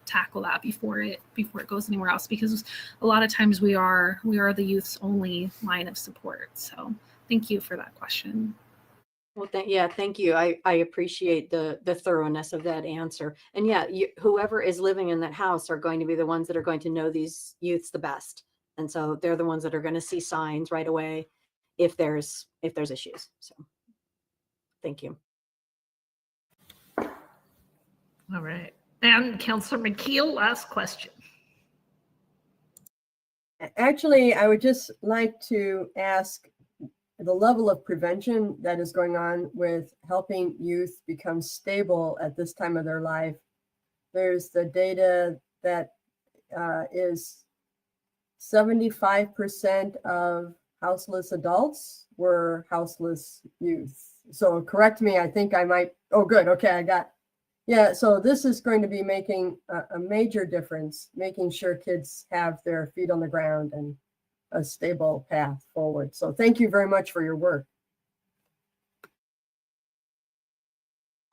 tackle that before it goes anywhere else, because a lot of times we are the youth's only line of support. So thank you for that question. Well, thank you. I appreciate the thoroughness of that answer. And whoever is living in that house are going to be the ones that are going to know these youths the best. And so they're the ones that are going to see signs right away if there's issues. So thank you. All right. And Councilor McKeel, last question. Actually, I would just like to ask the level of prevention that is going on with helping youth become stable at this time of their life. There's the data that is 75% of houseless adults were houseless youth. So correct me, I think I might, oh good, okay, I got Yeah, so this is going to be making a major difference, making sure kids have their feet on the ground and a stable path forward. So thank you very much for your work.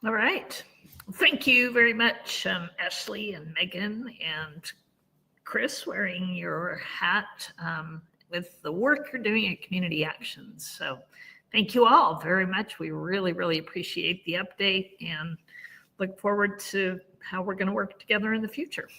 All right. Thank you very much, Ashley and Megan and Chris, wearing your hat with the work you're doing at Community Actions. So thank you all very much. We really, really appreciate the update and look forward to how we're going to work together in the future.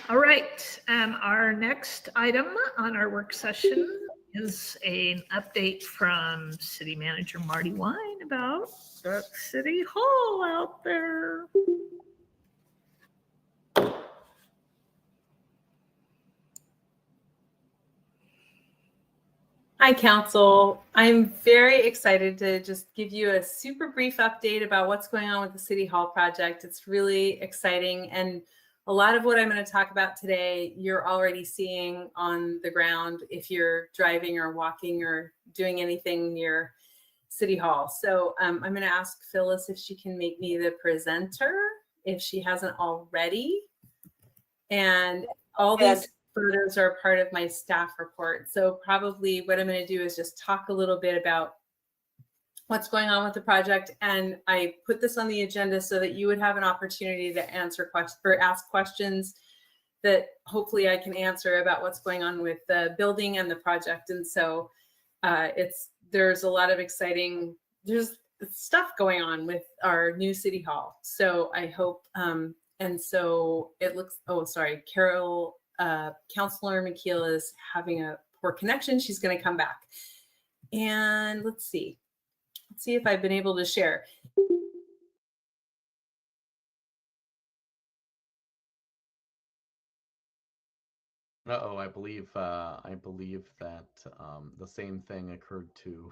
All right. Our next item on our work session is an update from City Manager Marty Wine about the City Hall out there. Hi, Council. I'm very excited to just give you a super brief update about what's going on with the City Hall project. It's really exciting, and a lot of what I'm going to talk about today, you're already seeing on the ground if you're driving or walking or doing anything near City Hall. So I'm going to ask Phyllis if she can make me the presenter, if she hasn't already. And all these photos are part of my staff report. So probably what I'm going to do is just talk a little bit about what's going on with the project. And I put this on the agenda so that you would have an opportunity to answer questions or ask questions that hopefully I can answer about what's going on with the building and the project. And so there's a lot of exciting, there's stuff going on with our new City Hall. So I hope, and so it looks, oh, sorry, Carol, Councilor McKeel is having a poor connection. She's going to come back. And let's see if I've been able to share. Uh-oh, I believe that the same thing occurred to.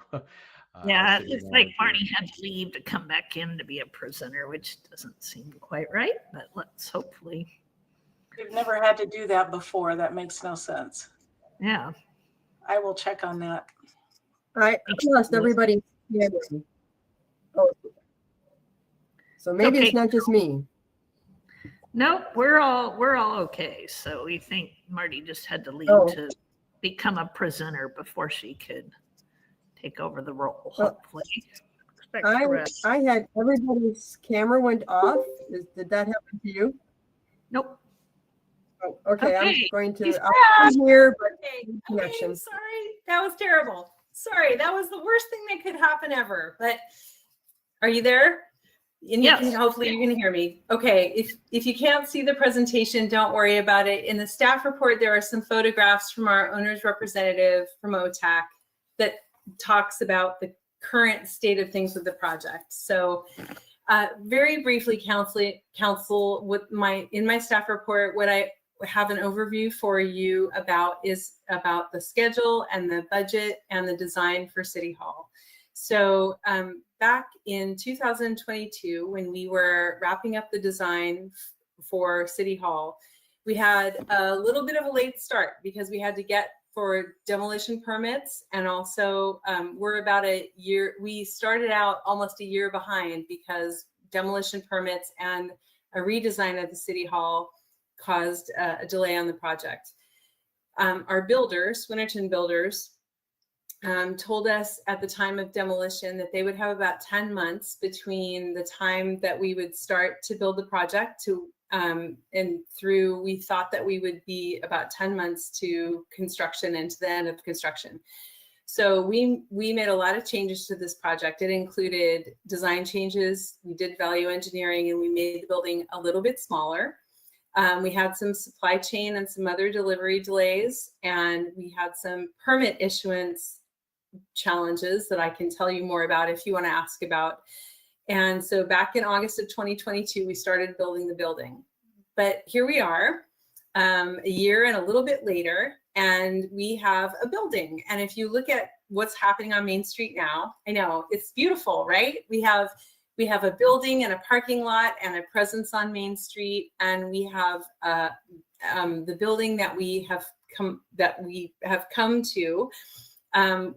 Yeah, City it's like Manager. Marty had to leave to come back in to be a presenter, which doesn't seem quite right, but let's hopefully. We've never had to do that before. That makes no sense. Yeah. I will check on that. I lost everybody. Oh. So maybe Okay. it's not just me. Nope, we're all okay. So we think Marty just had to leave Oh. to become a presenter before she could take over the role. Well, Hopefully. Expect the rest. I had everybody's camera went off. Did that happen to you? Nope. Oh, okay, I'm Okay, going to. he's I'm here, but Okay, connection. sorry, that was terrible. Sorry, that was the worst thing that could happen ever. But are you there? And Yes. you can, hopefully you can hear me. Okay, if you can't see the presentation, don't worry about it. In the staff report, there are some photographs from our owner's representative from OTAC that talks about the current state of things with the project. So very briefly, council, in my staff report, what I have an overview for you about is about the schedule and the budget and the design for City Hall. So back in 2022, when we were wrapping up the design for City Hall, we had a little bit of a late start because we had to get for demolition permits, and also we're about a year, we started out almost a year behind because demolition permits and a redesign of the City Hall caused a delay on the project. Our builders, Winterton Builders, told us at the time of demolition that they would have about 10 months between the time that we would start to build the project and through, we thought that we would be about 10 months to construction and to the end of construction. So we made a lot of changes to this project. It included design changes, we did value engineering, and we made the building a little bit smaller. We had some supply chain and some other delivery delays, and we had some permit issuance challenges that I can tell you more about if you want to ask about. And so back in August of 2022, we started building the building. But here we are, a year and a little bit later, and we have a building. And if you look at what's happening on Main Street now, I know it's beautiful, right? We have a building and a parking lot and a presence on Main Street, and we have the building that we have come to.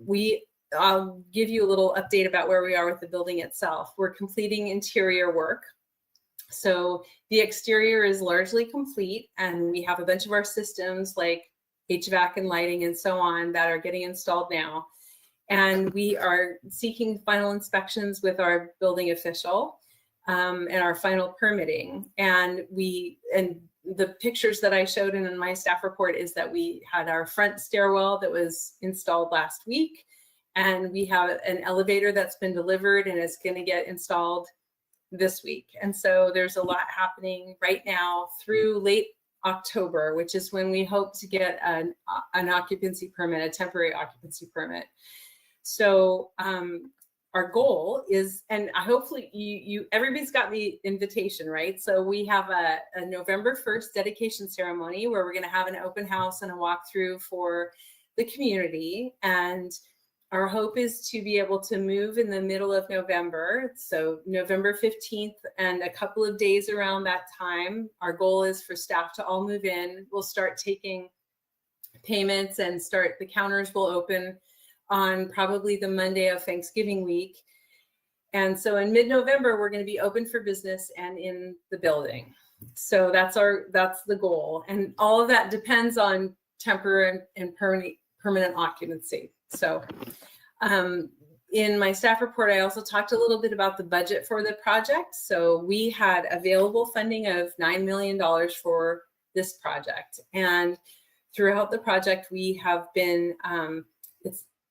We I'll give you a little update about where we are with the building itself. We're completing interior work. So the exterior is largely complete, and we have a bunch of our systems like HVAC and lighting and so on that are getting installed now. And we are seeking final inspections with our building official and our final permitting. And the pictures that I showed in my staff report is that we had our front stairwell that was installed last week, and we have an elevator that's been delivered and is going to get installed this week. And so there's a lot happening right now through late October, which is when we hope to get an occupancy permit, a temporary occupancy permit. So our goal is, and hopefully everybody's got the invitation, right? So we have a November 1st dedication ceremony where we're going to have an open house and a walkthrough for the community. And our hope is to be able to move in the middle of November. So November 15th and a couple of days around that time, our goal is for staff to all move in. We'll start taking payments and the counters will open on probably the Monday of Thanksgiving week. And so in mid-November, we're going to be open for business and in the building. So that's the goal. And all of that depends on temporary and permanent occupancy. So in my staff report, I also talked a little bit about the budget for the project. So we had available funding of $9 million for this project. And throughout the project, we have been,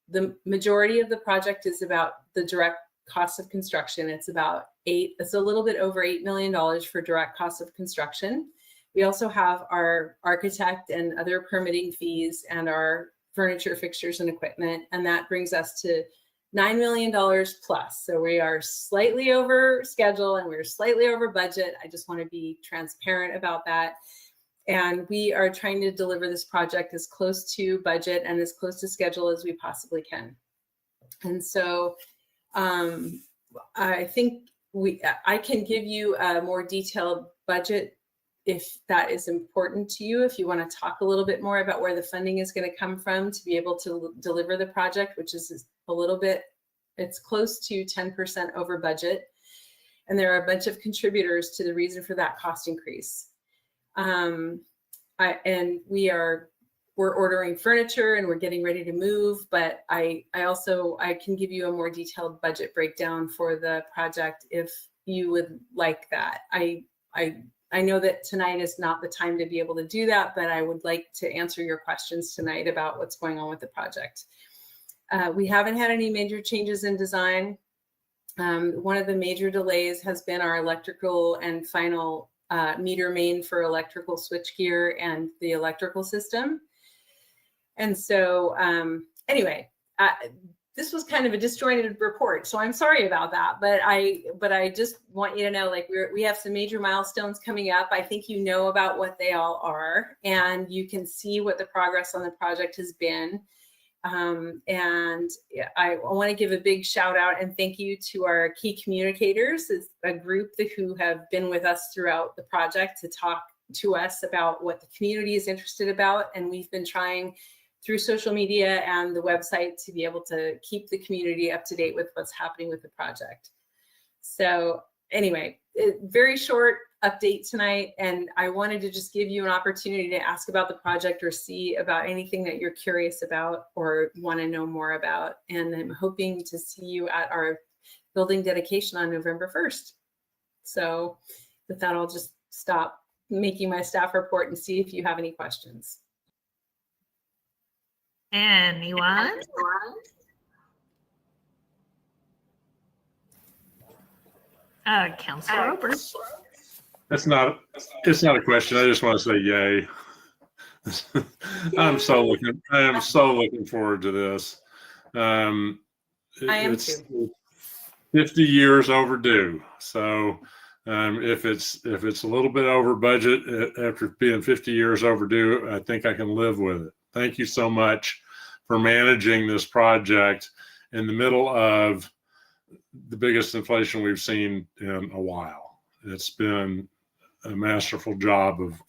the majority of the project is about the direct cost of construction. It's a little bit over $8 million for direct cost of construction. We also have our architect and other permitting fees and our furniture, fixtures, and equipment, and that brings us to $9 million plus. So we are slightly over schedule and we're slightly over budget. I just want to be transparent about that. And we are trying to deliver this project as close to budget and as close to schedule as we possibly can. And so I think I can give you a more detailed budget if that is important to you, if you want to talk a little bit more about where the funding is going to come from to be able to deliver the project, which is it's close to 10% over budget. And there are a bunch of contributors to the reason for that cost increase. We're ordering furniture and we're getting ready to move, but I can give you a more detailed budget breakdown for the project if you would like that. I know that tonight is not the time to be able to do that, but I would like to answer your questions tonight about what's going on with the project. We haven't had any major changes in design. One of the major delays has been our electrical and final meter main for electrical switchgear and the electrical system. And so anyway, this was kind of a disjointed report, so I'm sorry about that. But I just want you to know, like, we have some major milestones coming up. I think you know about what they all are, and you can see what the progress on the project has been. And I want to give a big shout out and thank you to our key communicators, it's a group who have been with us throughout the project to talk to us about what the community is interested about, and we've been trying through social media and the website to be able to keep the community up to date with what's happening with the project. So anyway, very short update tonight, and I wanted to just give you an opportunity to ask about the project or see about anything that you're curious about or want to know more about. And I'm hoping to see you at our building dedication on November 1st. So with that, I'll just stop making my staff report and see if you have any questions. Anyone? Councilor Roberts. It's not a question. I just want to say yay. I am so looking forward to this. I am It's too. 50 years overdue. So if it's a little bit over budget after being 50 years overdue, I think I can live with it. Thank you so much for managing this project in the middle of the biggest inflation we've seen in a while. It's been a masterful job of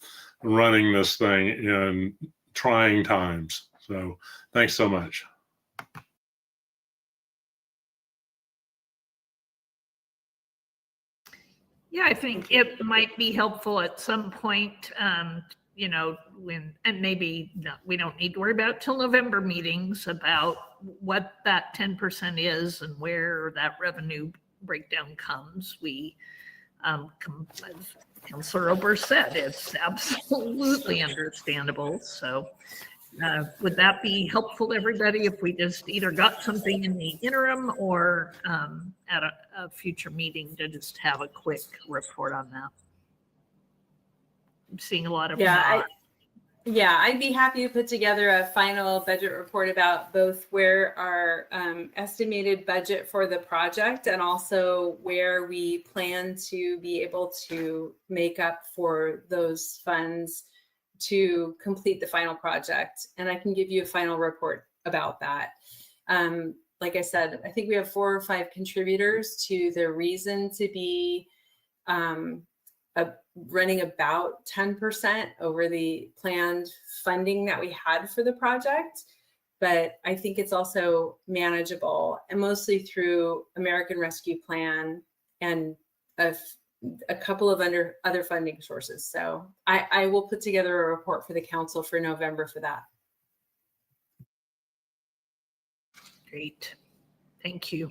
running this thing in trying times. So thanks so much. Yeah, I think it might be helpful at some point, you know, and maybe we don't need to worry about till November meetings about what that 10% is and where that revenue breakdown comes. As Councilor Ober said, it's absolutely understandable. So would that be helpful to everybody if we just either got something in the interim or at a future meeting to just have a quick report on that? I'm seeing a lot of nods. I'd be happy to put together a final budget report about both where our estimated budget for the project and also where we plan to be able to make up for those funds to complete the final project. And I can give you a final report about that. Like I said, I think we have 4 or 5 contributors to the reason to be running about 10% over the planned funding that we had for the project. But I think it's also manageable, and mostly through American Rescue Plan and a couple of other funding sources. So I will put together a report for the council for November for that. Great. Thank you.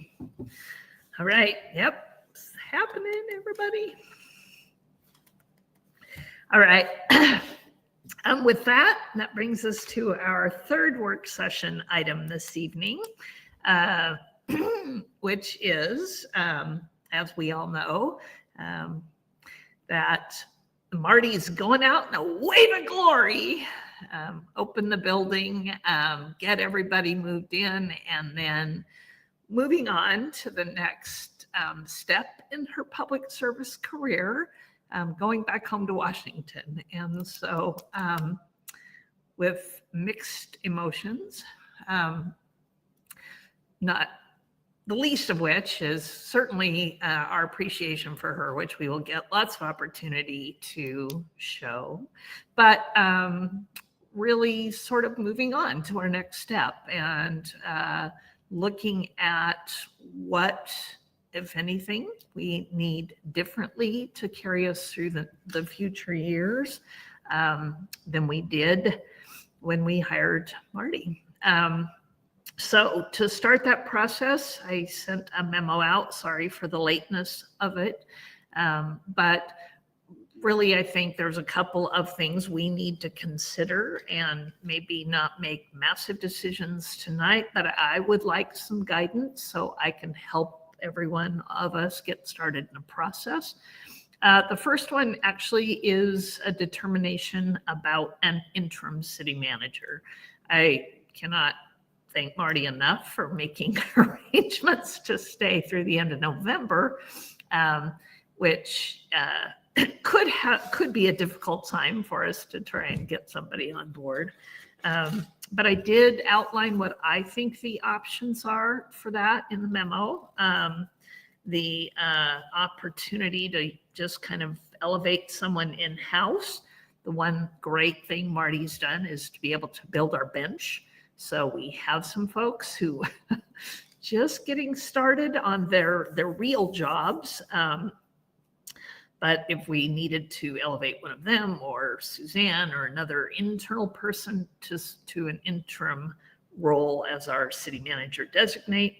All right. Yep. It's happening, everybody. All right. With that brings us to our third work session item this evening, which is, as we all know, that Marty's going out in a wave of glory, open the building, get everybody moved in, and then moving on to the next step in her public service career, going back home to Washington. And so with mixed emotions, not the least of which is certainly our appreciation for her, which we will get lots of opportunity to show, but really sort of moving on to our next step and looking at what, if anything, we need differently to carry us through the future years than we did when we hired Marty. So to start that process, I sent a memo out. Sorry for the lateness of it. But really, I think there's a couple of things we need to consider and maybe not make massive decisions tonight, but I would like some guidance so I can help every one of us get started in the process. The first one actually is a determination about an interim city manager. I cannot thank Marty enough for making arrangements to stay through the end of November, which could be a difficult time for us to try and get somebody on board. But I did outline what I think the options are for that in the memo. The opportunity to just kind of elevate someone in-house. The one great thing Marty's done is to be able to build our bench. So we have some folks who just getting started on their real jobs. But if we needed to elevate one of them or Suzanne or another internal person to an interim role as our city manager designate,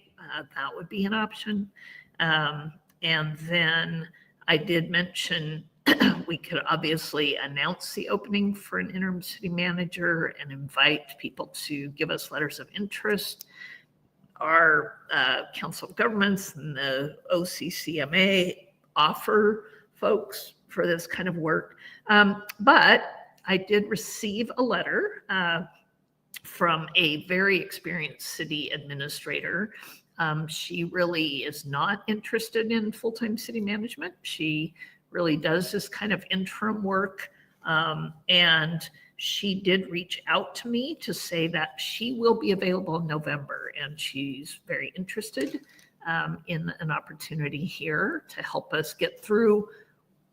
that would be an option. And then I did mention we could obviously announce the opening for an interim city manager and invite people to give us letters of interest. Our Council of Governments and the OCCMA offer folks for this kind of work. But I did receive a letter from a very experienced city administrator. She really is not interested in full-time city management. She really does this kind of interim work. And she did reach out to me to say that she will be available in November, and she's very interested in an opportunity here to help us get through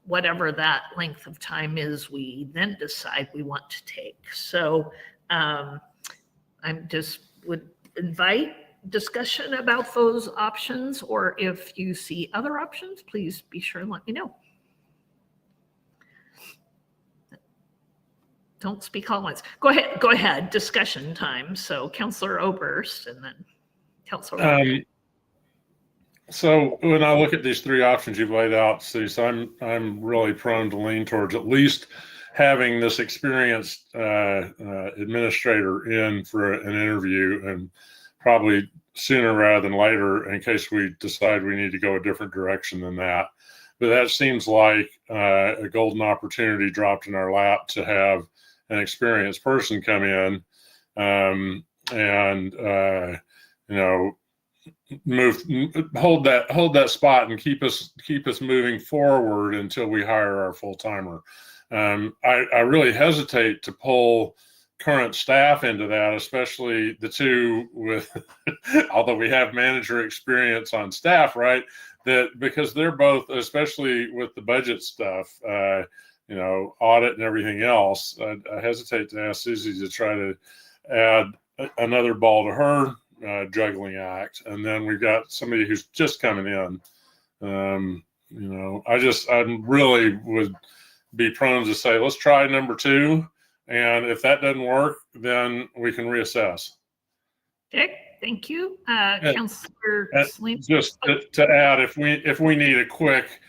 whatever that length of time is we then decide we want to take. So I just would invite discussion about those options, or if you see other options, please be sure and let me know. don't speak all at once. Go ahead. Go ahead. Discussion time. So Councillor Oberst and then Councillor. So when I look at these three options you've laid out, Steve, I'm really prone to lean towards at least having this experienced administrator in for an interview, and probably sooner rather than later in case we decide we need to go a different direction than that. But that seems like a golden opportunity dropped in our lap to have an experienced person come in and hold that spot and keep us moving forward until we hire our full timer. I really hesitate to pull current staff into that, especially the two with, although we have manager experience on staff, right? That because they're both, especially with the budget stuff, audit and everything else, I hesitate to ask Susie to try to add another ball to her juggling act. And then we've got somebody who's just coming in. I really would be prone to say, let's try number two. And if that doesn't work, then we can reassess. Dick, thank you. Councillor Sleen. Just to add, if we need a quick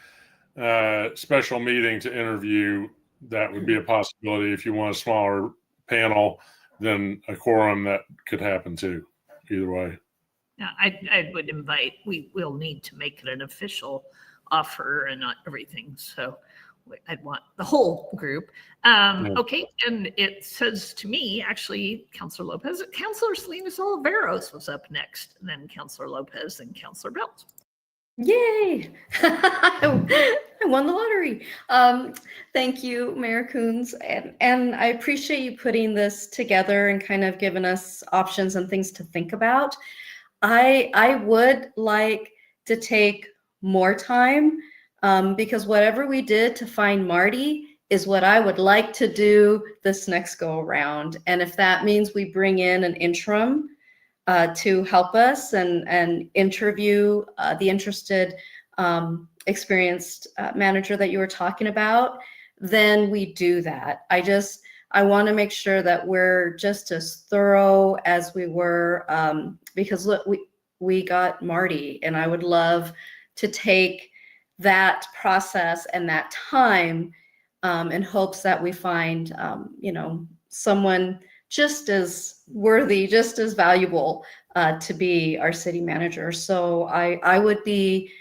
special meeting to interview, that would be a possibility. If you want a smaller panel, then a quorum, that could happen too. Either way. Yeah, I would invite, we will need to make it an official offer and not everything. So I'd want the whole group. Okay, and it says to me, actually, Councillor Lopez, Councillor Salinas Oliveros was up next, and then Councillor Lopez and Councillor Belt. Yay! I won the lottery. Thank you, Mayor Coons. And I appreciate you putting this together and kind of giving us options and things to think about. I would like to take more time because whatever we did to find Marty is what I would like to do this next go around. And if that means we bring in an interim to help us and interview the interested experienced manager that you were talking about, then we do that. I want to make sure that we're just as thorough as we were because look, we got Marty, and I would love to take that process and that time in hopes that we find someone just as worthy, just as valuable to be our city manager. So I would be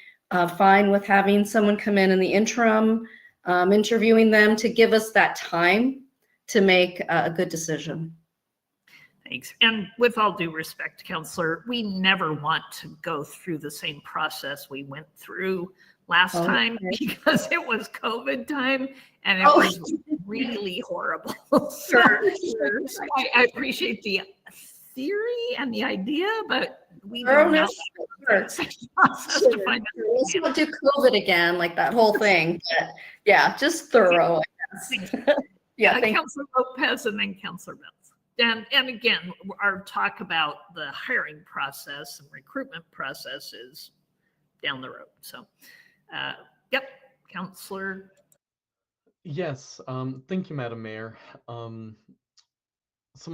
fine with having someone come in the interim, interviewing them to give us that time to make a good decision. Thanks. And with all due respect, Councillor, we never want to go through the same process we went through last time because it was COVID time and it was really horrible. Sure. I appreciate the theory and the idea, but we don't know Let's not do COVID again, like that whole thing. But yeah, just thorough, I guess. Yeah, Councillor Lopez and then Councillor Mills. And again, our talk about the hiring process and recruitment process is down the road. So, yep, Councillor. Yes, thank you, Madam Mayor. Some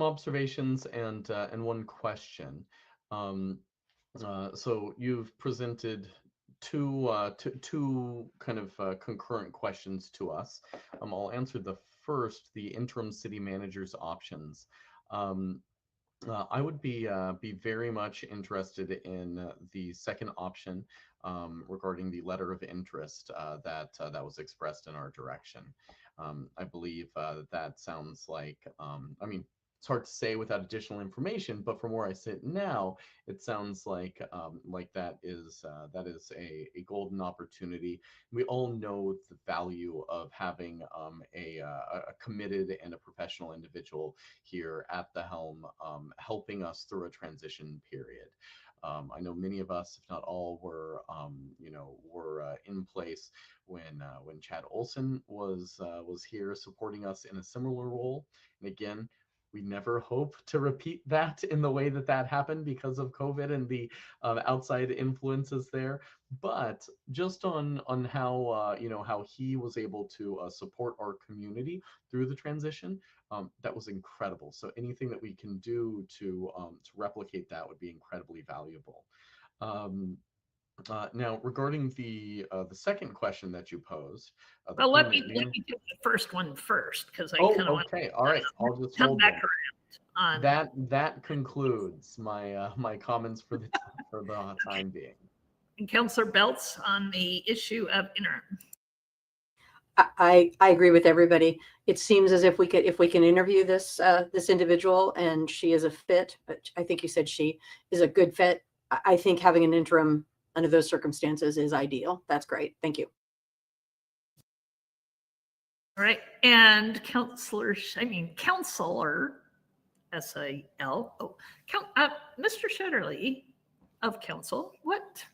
observations and one question. So you've presented two kind of concurrent questions to us. I'll answer the first, the interim city manager's options. I would be very much interested in the second option regarding the letter of interest that was expressed in our direction. I believe that sounds like, I mean, it's hard to say without additional information, but from where I sit now, it sounds like that is a golden opportunity. We all know the value of having a committed and a professional individual here at the helm, helping us through a transition period. I know many of us, if not all, were in place when Chad Olson was here supporting us in a similar role. And again, we never hope to repeat that in the way that that happened because of COVID and the outside influences there. But just on how how he was able to support our community through the transition, that was incredible. So anything that we can do to replicate that would be incredibly valuable. Now, regarding the second question that you posed, Well, let me permanent do the first one first, because I Oh, kind of want okay. All right. I'll just to come hold back that. around on That concludes my my comments for the time being. Councillor Belts on the issue of interim. I agree with everybody. It seems as if we can interview this this individual and she is a fit. I think you said she is a good fit. I think having an interim under those circumstances is ideal. That's great. Thank you. All right, and Counselor S-A-L, Mr. Shetterly of Council, what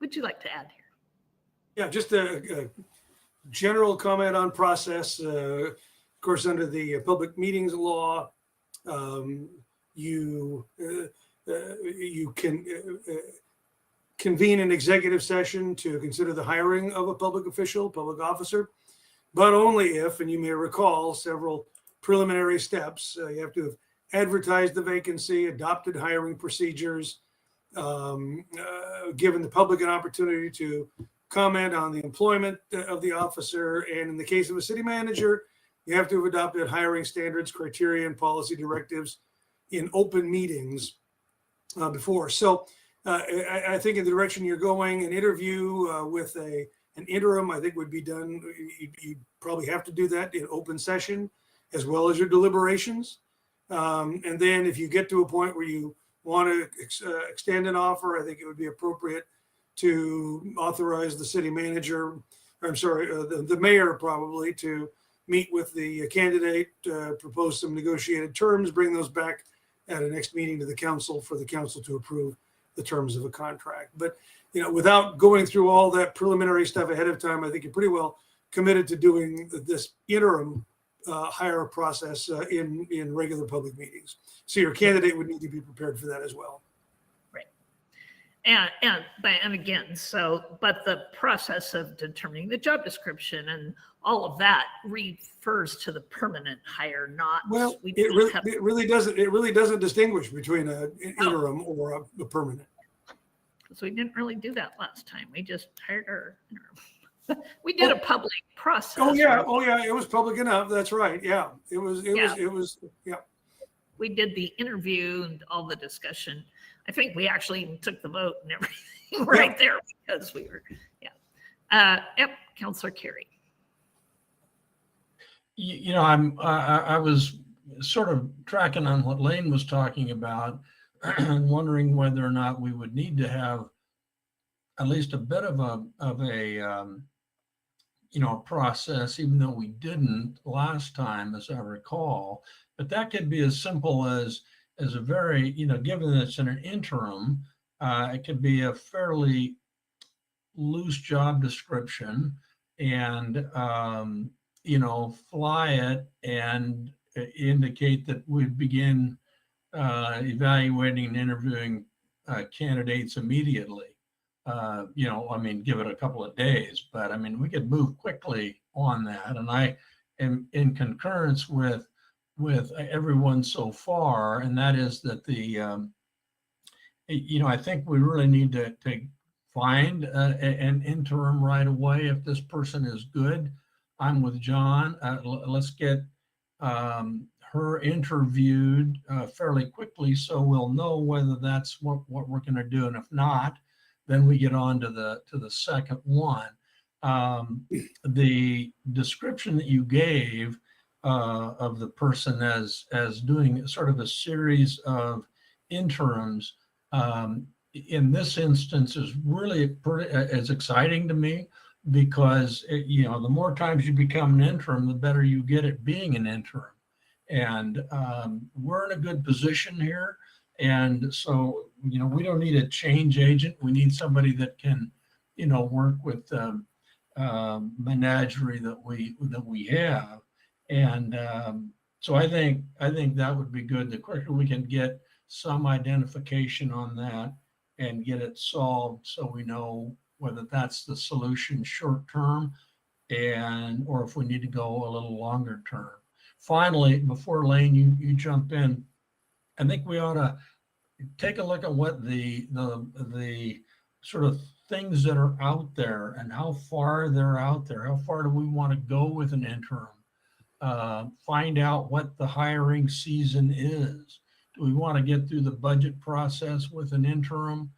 would you like to add here? Yeah, just a general comment on process. Of course, under the public meetings law, you can convene an executive session to consider the hiring of a public official, public officer, but only if, and you may recall several preliminary steps, you have to have advertised the vacancy, adopted hiring procedures, given the public an opportunity to comment on the employment of the officer. And in the case of a city manager, you have to have adopted hiring standards, criteria, and policy directives in open meetings before. So I think in the direction you're going, an interview with an interim, I think would be done. You probably have to do that in open session as well as your deliberations. And then if you get to a point where you want to extend an offer, I think it would be appropriate to authorize the city manager, the mayor probably, to meet with the candidate, propose some negotiated terms, bring those back at a next meeting to the council for the council to approve the terms of a contract. But, without going through all that preliminary stuff ahead of time, I think you're pretty well committed to doing this interim hire process in regular public meetings. So your candidate would need to be prepared for that as well. Right. And again, but the process of determining the job description and all of that refers to the permanent hire, not. Well, it really doesn't distinguish between an interim or a permanent. So we didn't really do that last time. We just hired our interim. We did a public process. Oh yeah, it was public enough. That's right. Yeah, it was. Yeah. We did the interview and all the discussion. I think we actually even took the vote and everything right there because we were. Yeah. Yep. Councillor Carey. I was sort of tracking on what Lane was talking about and wondering whether or not we would need to have at least a bit of a process, even though we didn't last time, as I recall. But that could be as simple as a very, given that it's an interim, it could be a fairly loose job description and, fly it and indicate that we begin evaluating and interviewing candidates immediately. Give it a couple of days, but we could move quickly on that. And I am in concurrence with everyone so far, and that is that I think we really need to find an interim right away if this person is good. I'm with John. Let's get her interviewed fairly quickly so we'll know whether that's what we're going to do, and if not, then we get on to the second one. The description that you gave of the person as doing sort of a series of interims in this instance is really as exciting to me, because the more times you become an interim, the better you get at being an interim. And we're in a good position here. And so, we don't need a change agent. We need somebody that can, work with menagerie that we have. And So I think that would be good. The quicker we can get some identification on that and get it solved, so we know whether that's the solution short term or if we need to go a little longer term. Finally, before Lane, you jump in, I think we ought to take a look at what the sort of things that are out there and how far they're out there. How far do we want to go with an interim? Find out what the hiring season is. Do we want to get through the budget process with an interim?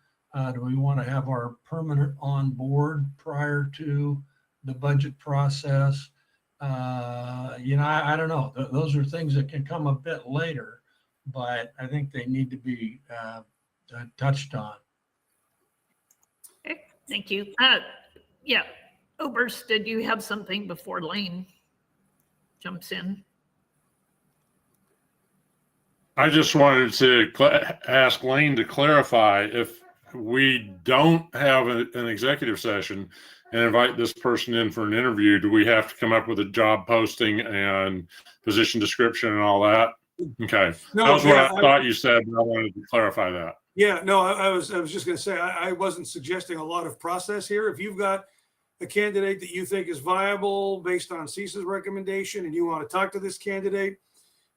Do we want to have our permanent on board prior to the budget process? I don't know. Those are things that can come a bit later, but I think they need to be touched on. Okay, thank you. Yeah, Oberst, did you have something before Lane jumps in? I just wanted to ask Lane to clarify, if we don't have an executive session and invite this person in for an interview, do we have to come up with a job posting and position description and all that? Okay. No, that was what yeah, I thought you said, but I wanted to clarify that. Yeah, no, I was just going to say, I wasn't suggesting a lot of process here. If you've got a candidate that you think is viable based on CISA's recommendation and you want to talk to this candidate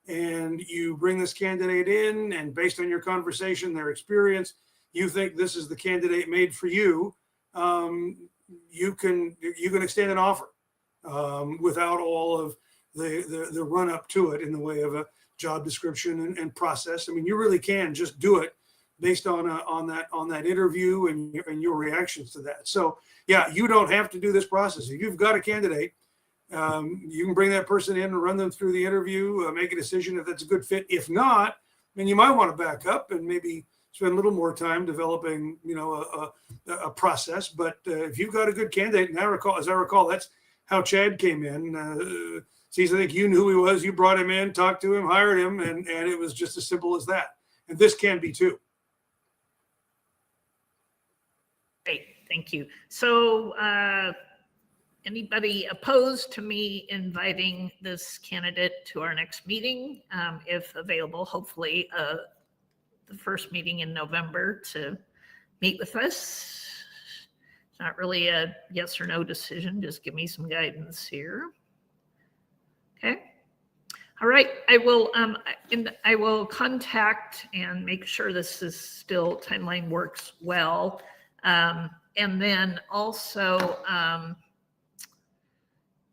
and you bring this candidate in and based on your conversation, their experience, you think this is the candidate made for you, you can extend an offer without all of the run up to it in the way of a job description and process. I mean, you really can just do it based on that interview and your reactions to that. So yeah, you don't have to do this process. If you've got a candidate, you can bring that person in and run them through the interview, make a decision if that's a good fit. If not, then you might want to back up and maybe spend a little more time developing, a process. But if you've got a good candidate, and as I recall, that's how Chad came in. I think you knew who he was. You brought him in, talked to him, hired him, and it was just as simple as that. And this can be too. Great, thank you. So anybody opposed to me inviting this candidate to our next meeting, if available, hopefully the first meeting in November, to meet with us? It's not really a yes or no decision. Just give me some guidance here. Okay. All right. I will contact and make sure this is still timeline works well. And then also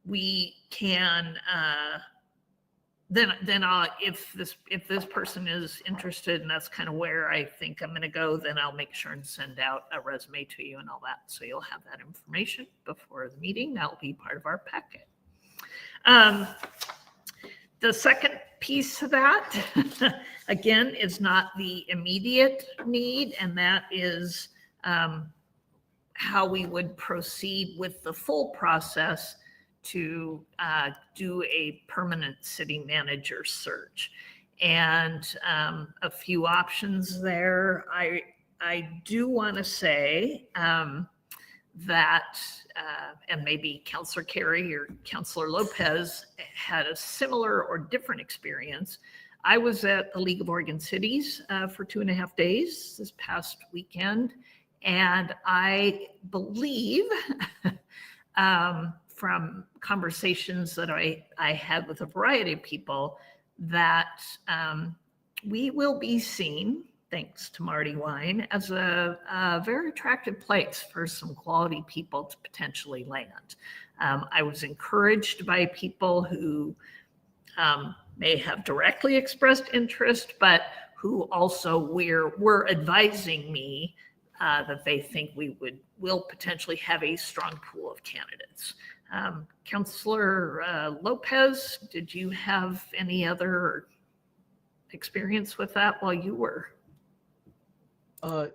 we can if this person is interested, and that's kind of where I think I'm going to go, then I'll make sure and send out a resume to you and all that, so you'll have that information before the meeting. That'll be part of our packet. The second piece of that, again, is not the immediate need, and that is how we would proceed with the full process to do a permanent city manager search. And a few options there. I do want to say that, and maybe Councillor Carey or Councillor Lopez had a similar or different experience. I was at the League of Oregon Cities for 2.5 days this past weekend, and I believe from conversations that I had with a variety of people that we will be seen, thanks to Marty Wine, as a very attractive place for some quality people to potentially land. I was encouraged by people who may have directly expressed interest, but who also were advising me that they think will potentially have a strong pool of candidates. Councillor Lopez, did you have any other experience with that while you were?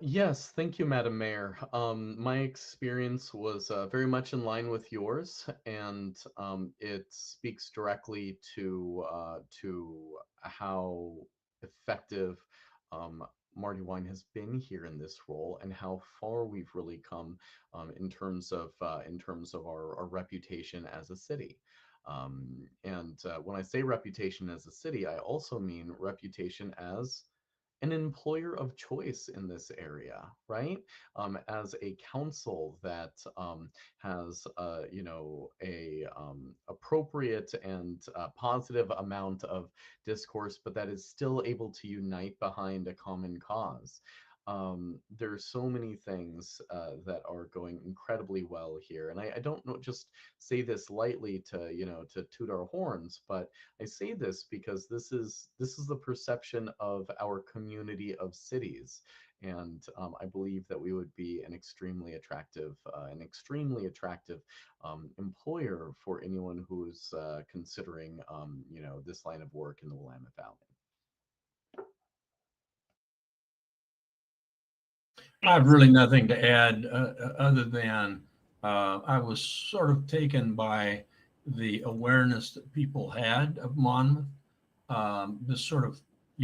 Yes, thank you, Madam Mayor. My experience was very much in line with yours, and it speaks directly to how effective Marty Wine has been here in this role, and how far we've really come in terms of our reputation as a city. And when I say reputation as a city, I also mean reputation as an employer of choice in this area, right? As a council that has, a appropriate and positive amount of discourse, but that is still able to unite behind a common cause. There's so many things that are going incredibly well here, and I don't know, just say this lightly to toot our horns, but I say this because this is the perception of our community of cities, and I believe that we would be an extremely attractive employer for anyone who's considering this line of work in the Willamette Valley. I have really nothing to add other than I was sort of taken by the awareness that people had of Monmouth. This sort of,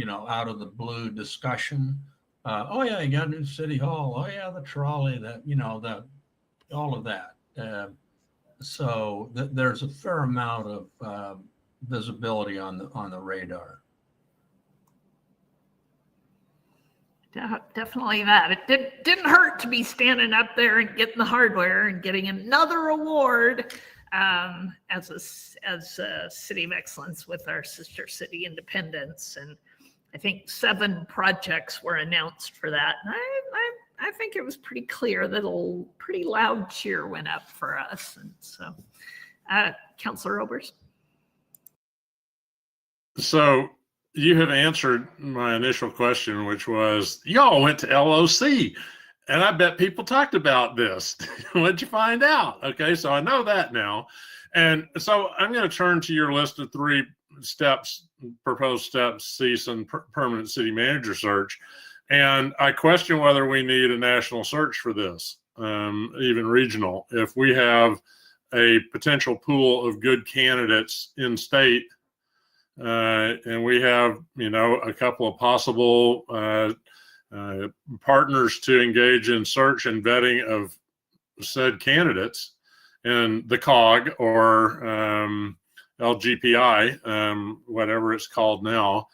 out of the blue discussion. Oh yeah, you got a new city hall. Oh yeah, the trolley, all of that. So there's a fair amount of visibility on the radar. Definitely that. It didn't hurt to be standing up there and getting the hardware and getting another award as a city of excellence with our sister city Independence. And I think 7 projects were announced for that. And I think it was pretty clear that a pretty loud cheer went up for us. And so, Councilor Oberst. So you have answered my initial question, which was, y'all went to LOC, and I bet people talked about this. What'd you find out? Okay, so I know that now. And so I'm going to turn to your list of 3 steps, proposed steps, cease and permanent city manager search. And I question whether we need a national search for this, even regional. If we have a potential pool of good candidates in state, and we have, a couple of possible partners to engage in search and vetting of said candidates, and the COG or LGPI, whatever it's called now,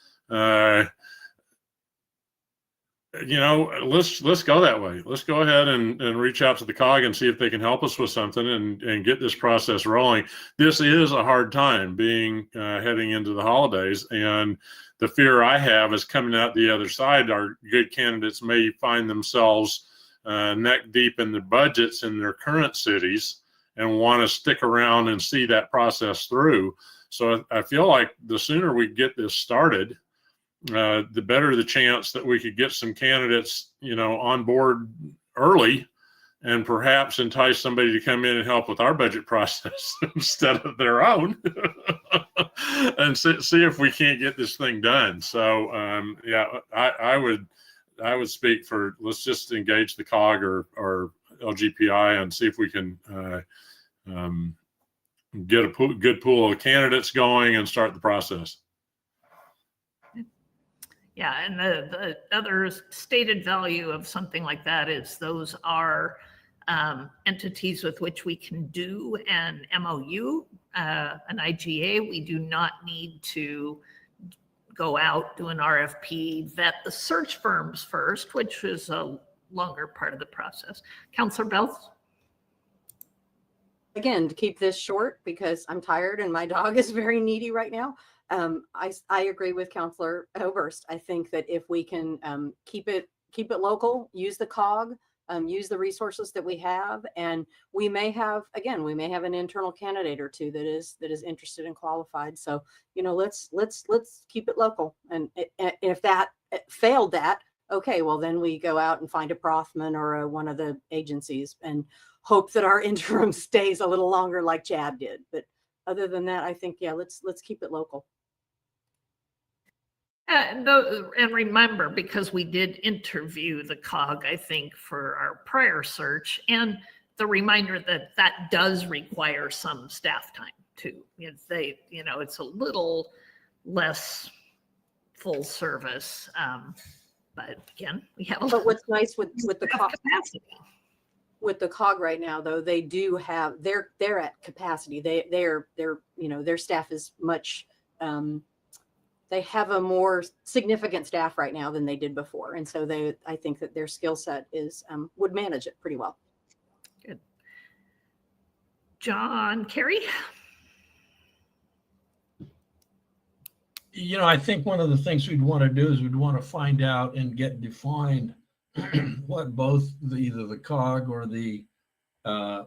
let's go that way. Let's go ahead and reach out to the COG and see if they can help us with something and get this process rolling. This is a hard time heading into the holidays. And the fear I have is coming out the other side, our good candidates may find themselves neck deep in the budgets in their current cities and want to stick around and see that process through. So I feel like the sooner we get this started, the better the chance that we could get some candidates, on board early and perhaps entice somebody to come in and help with our budget process instead of their own and see if we can't get this thing done. So, I would speak for, let's just engage the COG or LGPI and see if we can get a good pool of candidates going and start the process. Yeah, and the other stated value of something like that is those are entities with which we can do an MOU, an IGA. We do not need to go out, do an RFP, vet the search firms first, which is a longer part of the process. Councilor Belz? Again, to keep this short because I'm tired and my dog is very needy right now. I agree with Councilor Oberst. I think that if we can keep it local, use the COG, use the resources that we have, and we may have an internal candidate or 2 that is interested and qualified. So let's keep it local. And if that failed, okay, well then we go out and find a Prothman or one of the agencies and hope that our interim stays a little longer, like Chad did. But other than that, I think let's keep it local. And remember, because we did interview the COG, I think, for our prior search, and the reminder that does require some staff time too. It's a little less full service, but again, we have. But what's nice with the COG, capacity. with the COG right now, though, they do have, they're at capacity. They're you know, their staff is much, they have a more significant staff right now than they did before. And so I think that their skill set is, would manage it pretty well. Good. John Kerry. You know, I think one of the things we'd want to do is we'd want to find out and get defined what both either the COG or the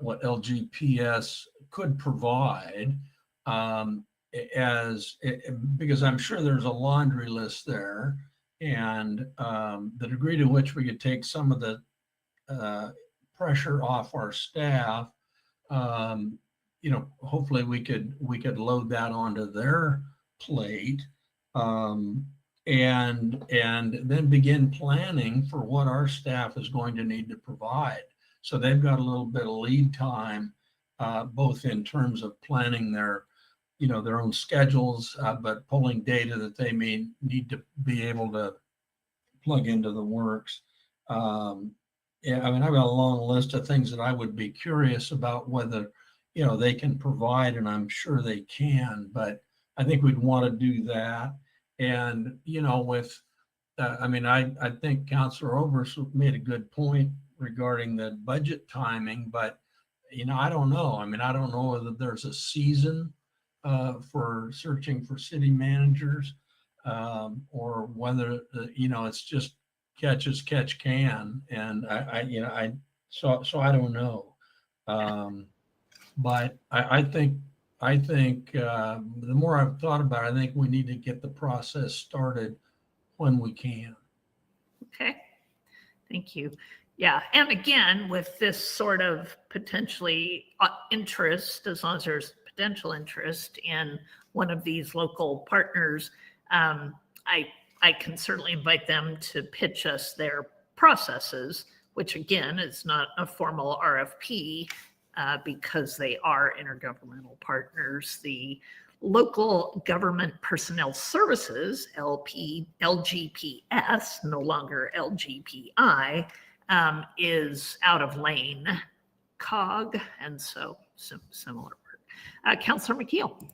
what LGPS could provide, because I'm sure there's a laundry list there, and the degree to which we could take some of the pressure off our staff, you know, hopefully we could load that onto their plate. And then begin planning for what our staff is going to need to provide. So they've got a little bit of lead time, both in terms of planning their, you know, their own schedules, but pulling data that they may need to be able to plug into the works. Yeah, I mean, I've got a long list of things that I would be curious about whether, you know, they can provide, and I'm sure they can, but I think we'd want to do that. And, you know, with, I mean, I think Councilor Overs made a good point regarding the budget timing, but, you know, I don't know. I mean, I don't know whether there's a season for searching for city managers, or whether, you know, it's just catch as catch can. And so I don't know. But I think the more I've thought about it, I think we need to get the process started when we can. Okay, thank you. Yeah, and again, with this sort of potentially interest, as long as there's potential interest in one of these local partners, I can certainly invite them to pitch us their processes, which again is not a formal RFP, because they are intergovernmental partners. The Local Government Personnel Services, LGPS, no longer LGPI, is out of lane COG, and so similar work. Councilor McKeel.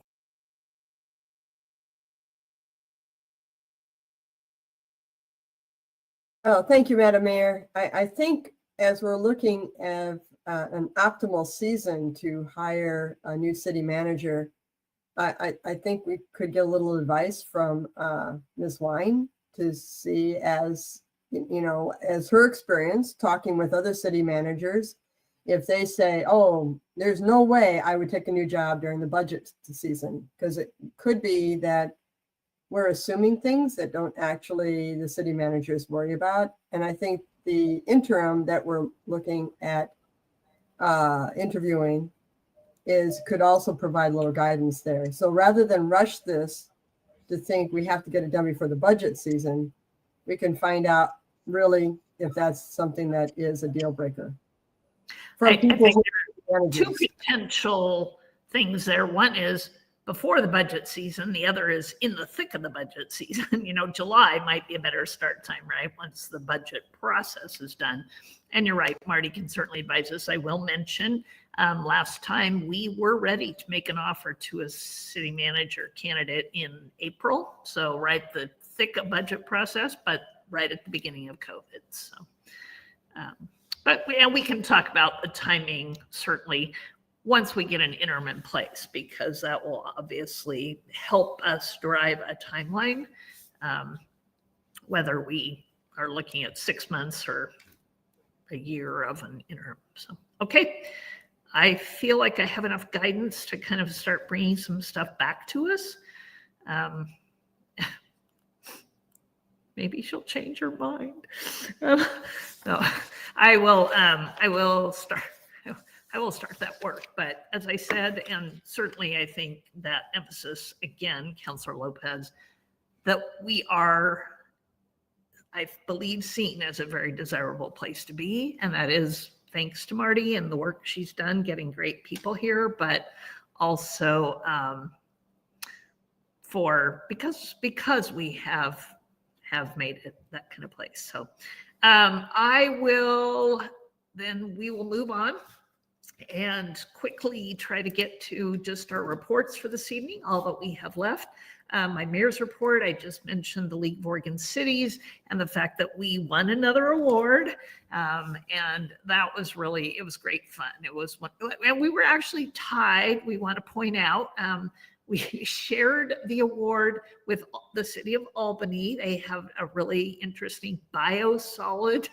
Oh, thank you, Madam Mayor. I think as we're looking at an optimal season to hire a new city manager, I think we could get a little advice from Ms. Wine to see, as you know, as her experience talking with other city managers, if they say, oh, there's no way I would take a new job during the budget season, because it could be that we're assuming things that don't actually the city managers worry about. And I think the interim that we're looking at interviewing could also provide a little guidance there. So rather than rush this to think we have to get it done before the budget season, we can find out really if that's something that is a deal breaker. I think there are two potential things there. One is before the budget season. The other is in the thick of the budget season. You know, July might be a better start time, right? Once the budget process is done. And you're right, Marty can certainly advise us. I will mention last time we were ready to make an offer to a city manager candidate in April. So right the thick of budget process, but right at the beginning of COVID. So, but we can talk about the timing certainly once we get an interim in place, because that will obviously help us drive a timeline, whether we are looking at 6 months or a year of an interim. So, okay. I feel like I have enough guidance to kind of start bringing some stuff back to us. Maybe she'll change her mind. No, I will start that work. But as I said, and certainly I think that emphasis again, Councilor Lopez, that we are, I believe, seen as a very desirable place to be. And that is thanks to Marty and the work she's done getting great people here, but also because we have made it that kind of place. So I will then we will move on and quickly try to get to just our reports for this evening, all that we have left. My mayor's report, I just mentioned the League of Oregon Cities and the fact that we won another award. And that was really, it was great fun. It was one, and we were actually tied, we want to point out. We shared the award with the city of Albany. They have a really interesting biosolid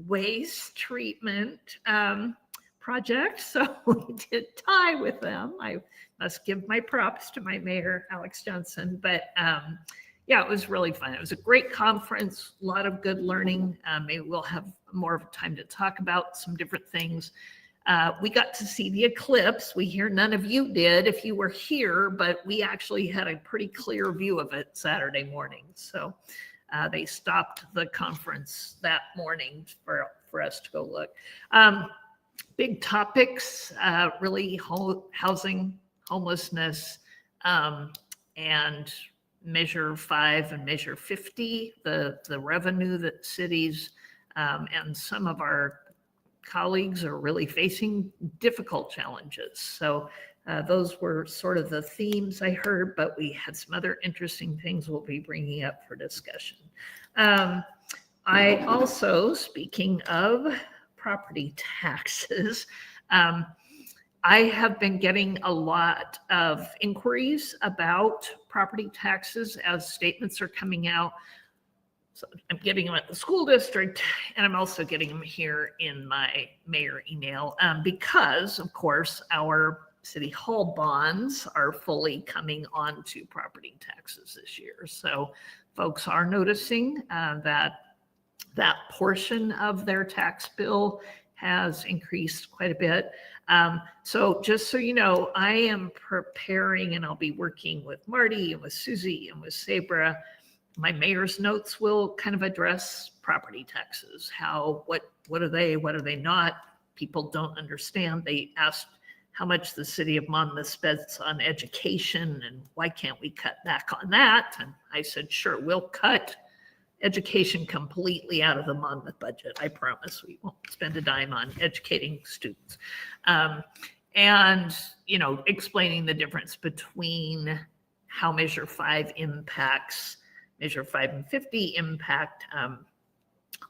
waste treatment project. So we did tie with them. I must give my props to my mayor, Alex Johnson. But yeah, it was really fun. It was a great conference, a lot of good learning. Maybe we'll have more of time to talk about some different things. We got to see the eclipse. We hear none of you did if you were here, but we actually had a pretty clear view of it Saturday morning. So they stopped the conference that morning for us to go look. Big topics, really housing, homelessness, and Measure 5 and Measure 50, the revenue that cities and some of our colleagues are really facing difficult challenges. So those were sort of the themes I heard, but we had some other interesting things we'll be bringing up for discussion. I also, speaking of property taxes, I have been getting a lot of inquiries about property taxes as statements are coming out. So I'm getting them at the school district, and I'm also getting them here in my mayor email because, of course, our city hall bonds are fully coming onto property taxes this year. So folks are noticing that portion of their tax bill has increased quite a bit. So just so you know, I am preparing, and I'll be working with Marty and with Susie and with Sabra. My mayor's notes will kind of address property taxes. What are they? What are they not? People don't understand. They asked how much the city of Monmouth spends on education and why can't we cut back on that? And I said, sure, we'll cut education completely out of the Monmouth budget. I promise we won't spend a dime on educating students. And, you know, explaining the difference between how Measure 5 impacts, Measure 5 and 50 impact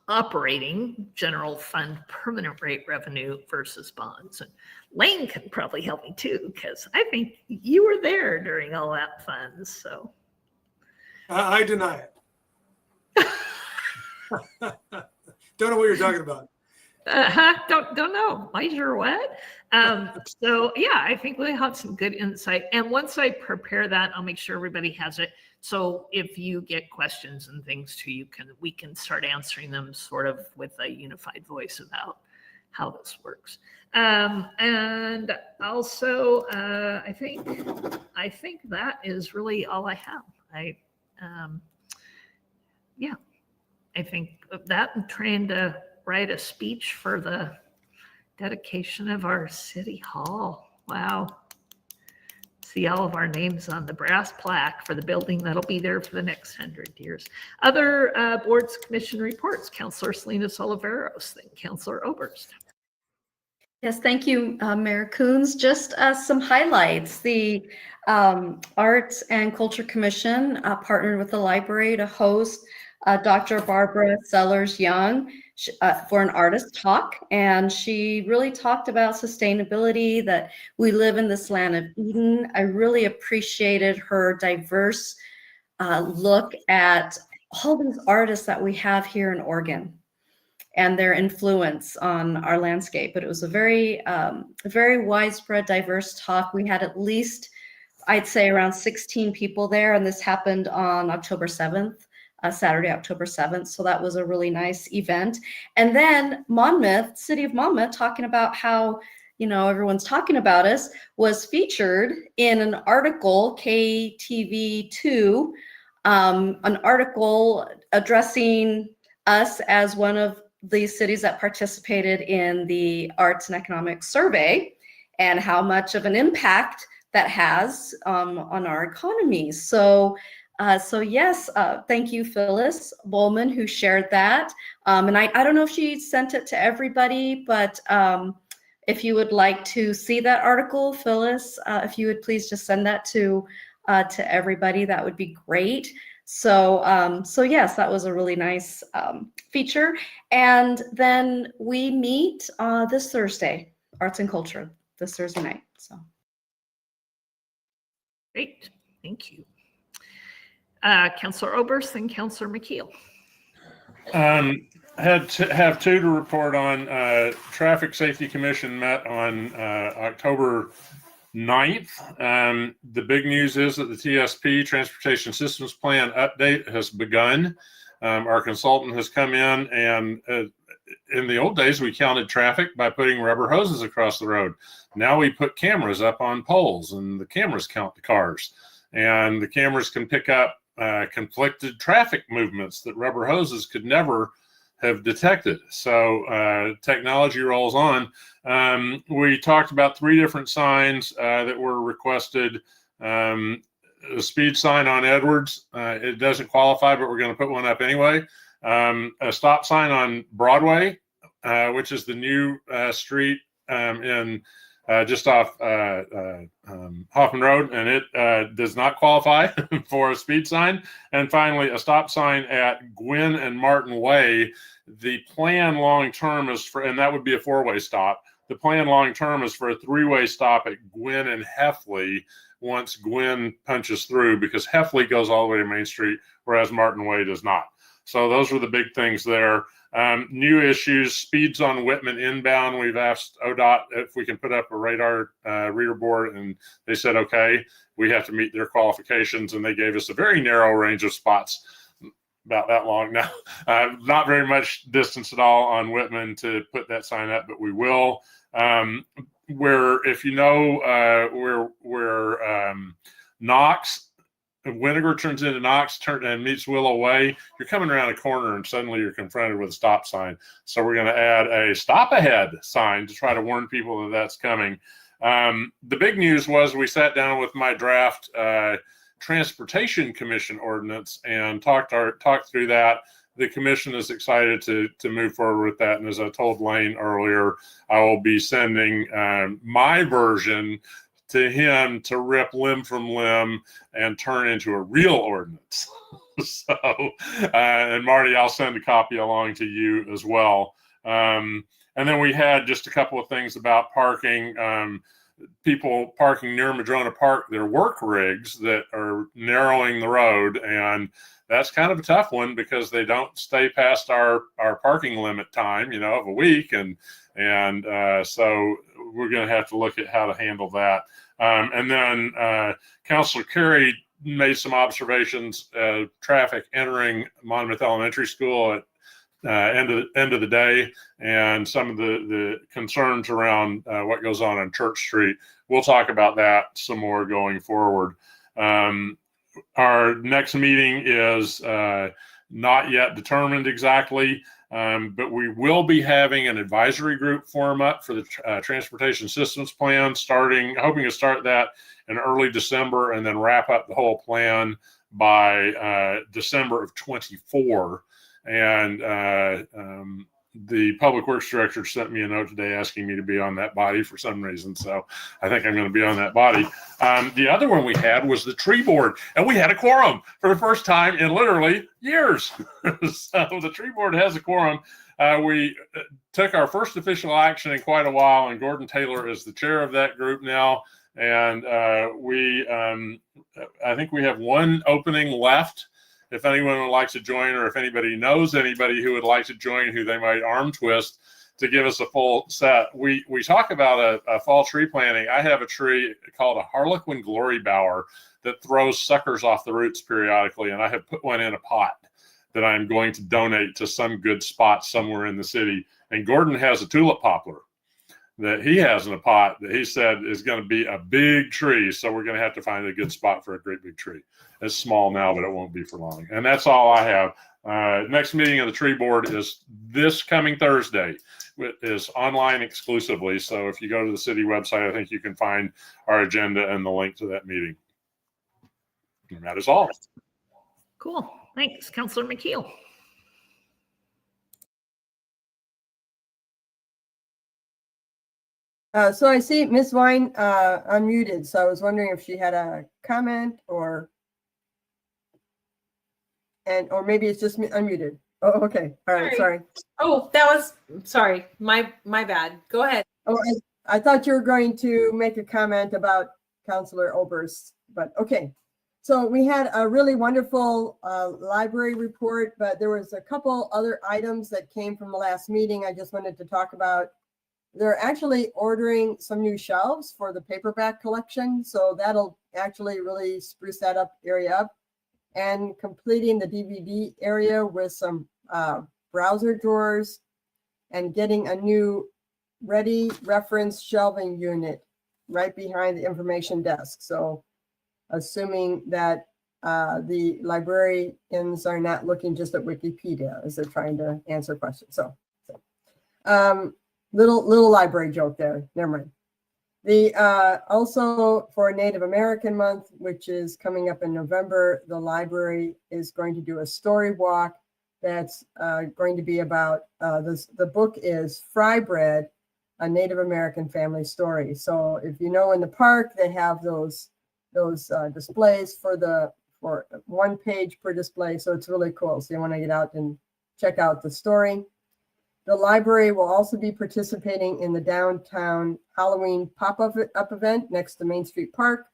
operating general fund permanent rate revenue versus bonds. And Lane can probably help me too, because I think you were there during all that fun. So I deny it. Don't know what you're talking about. Don't know. Measure what? So yeah, I think we have some good insight. And once I prepare that, I'll make sure everybody has it. So if you get questions and things too, we can start answering them sort of with a unified voice about how this works. And also, I think that is really all I have. Yeah, I think of that, I'm trying to write a speech for the dedication of our city hall. Wow. See all of our names on the brass plaque for the building that'll be there for the next 100 years. Other boards, commission reports, Councilor Salinas Oliveros, then Councilor Oberst. Yes, thank you, Mayor Coons. Just some highlights. The Arts and Culture Commission partnered with the library to host Dr. Barbara Sellers-Young for an artist talk. And she really talked about sustainability, that we live in this land of Eden. I really appreciated her diverse look at all these artists that we have here in Oregon and their influence on our landscape. But it was a very widespread, diverse talk. We had at least, I'd say, around 16 people there, and this happened on October 7th. Saturday, October 7th. So that was a really nice event. And then Monmouth, City of Monmouth, talking about how, you know, everyone's talking about us, was featured in an article, KTV2, an article addressing us as one of the cities that participated in the Arts and Economics Survey and how much of an impact that has on our economy. So So yes, thank you, Phyllis Bowman, who shared that. And I don't know if she sent it to everybody, but if you would like to see that article, Phyllis, if you would please just send that to everybody, that would be great. So yes, that was a really nice feature. And then we meet this Thursday, Arts and Culture, this Thursday night. So Great, thank you. Councillor Oberst and Councillor McKeel. Have two to report on. Traffic Safety Commission met on October 9th. The big news is that the TSP, Transportation Systems Plan update, has begun. Our consultant has come in, and in the old days, we counted traffic by putting rubber hoses across the road. Now we put cameras up on poles, and the cameras count the cars. And the cameras can pick up conflicted traffic movements that rubber hoses could never have detected. So technology rolls on. We talked about 3 different signs that were requested. A speed sign on Edwards, it doesn't qualify, but we're going to put one up anyway. A stop sign on Broadway, which is the new street in just off Hoffman Road, and it does not qualify for a speed sign. And finally, a stop sign at Gwynn and Martin Way. The plan long-term is for, and that would be a 4-way stop. The plan long-term is for a 3-way stop at Gwynn and Heffley once Gwynn punches through, because Heffley goes all the way to Main Street, whereas Martin Way does not. So those were the big things there. New issues, speeds on Whitman inbound. We've asked ODOT if we can put up a radar reader board, and they said, okay, we have to meet their qualifications, and they gave us a very narrow range of spots, about that long now. Not very much distance at all on Whitman to put that sign up, but we will. Where, if you know, where Knox, Winnegar turns into Knox and meets Willow Way, you're coming around a corner and suddenly you're confronted with a stop sign. So we're going to add a stop ahead sign to try to warn people that that's coming. The big news was we sat down with my draft Transportation Commission ordinance and talked through that. The commission is excited to move forward with that. And as I told Lane earlier, I will be sending my version to him to rip limb from limb and turn into a real ordinance. So, and Marty, I'll send a copy along to you as well. And then we had just a couple of things about parking. People parking near Madrona Park, their work rigs that are narrowing the road. And that's kind of a tough one because they don't stay past our parking limit time, of a week. And so we're going to have to look at how to handle that. And then Councilor Carey made some observations of traffic entering Monmouth Elementary School at end of the day, and some of the concerns around what goes on Church Street. We'll talk about that some more going forward. Our next meeting is not yet determined exactly, but we will be having an advisory group form up for the Transportation Systems Plan, hoping to start that in early December and then wrap up the whole plan by December of 24. And the Public Works Director sent me a note today asking me to be on that body for some reason. So I think I'm going to be on that body. The other one we had was the tree board, and we had a quorum for the first time in literally years. So the tree board has a quorum. We took our first official action in quite a while, and Gordon Taylor is the chair of that group now. And I think we have one opening left. If anyone would like to join, or if anybody knows anybody who would like to join, who they might arm twist to give us a full set. We talk about a fall tree planting. I have a tree called a Harlequin Glory Bower that throws suckers off the roots periodically, and I have put one in a pot that I'm going to donate to some good spot somewhere in the city. And Gordon has a tulip poplar that he has in a pot that he said is going to be a big tree. So we're going to have to find a good spot for a great big tree. It's small now, but it won't be for long. And that's all I have. Next meeting of the tree board is this coming Thursday. It is online exclusively. So if you go to the city website, I think you can find our agenda and the link to that meeting. And that is all. Cool. Thanks, Counselor McKeel. So I see Ms. Vine unmuted, so I was wondering if she had a comment or maybe it's just unmuted. Oh, okay. All right. Sorry. Oh, that was, sorry, my bad. Go ahead. Oh, I thought you were going to make a comment about Counselor Oberst, but okay. So we had a really wonderful library report, but there was a couple other items that came from the last meeting I just wanted to talk about. They're actually ordering some new shelves for the paperback collection, so that'll actually really spruce that area up, and completing the DVD area with some browser drawers and getting a new ready reference shelving unit right behind the information desk. So assuming that the librarians are not looking just at Wikipedia as they're trying to answer questions. So little library joke there. Never mind. The also for Native American Month, which is coming up in November, the library is going to do a story walk that's going to be about the book is Fry Bread, a Native American family story. So if you know in the park they have those displays for 1 page per display, so it's really cool. So you want to get out and check out the story. The library will also be participating in the downtown Halloween pop-up event next to Main Street Park.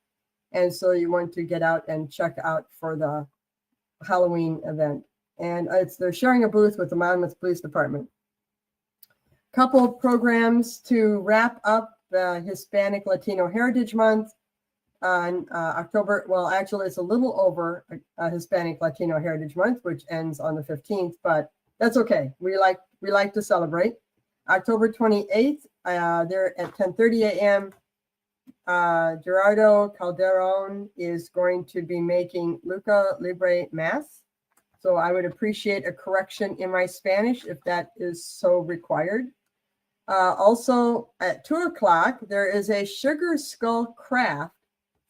And so you want to get out and check out for the Halloween event. And they're sharing a booth with the Monmouth Police Department. Couple of programs to wrap up the Hispanic Latino Heritage Month on October. Well, actually, it's a little over Hispanic Latino Heritage Month, which ends on the 15th, but that's okay. We like to celebrate. October 28th, they're at 10:30 a.m. Gerardo Calderon is going to be making Luca Libre Mass. So I would appreciate a correction in my Spanish if that is so required. Also at 2 o'clock, there is a sugar skull craft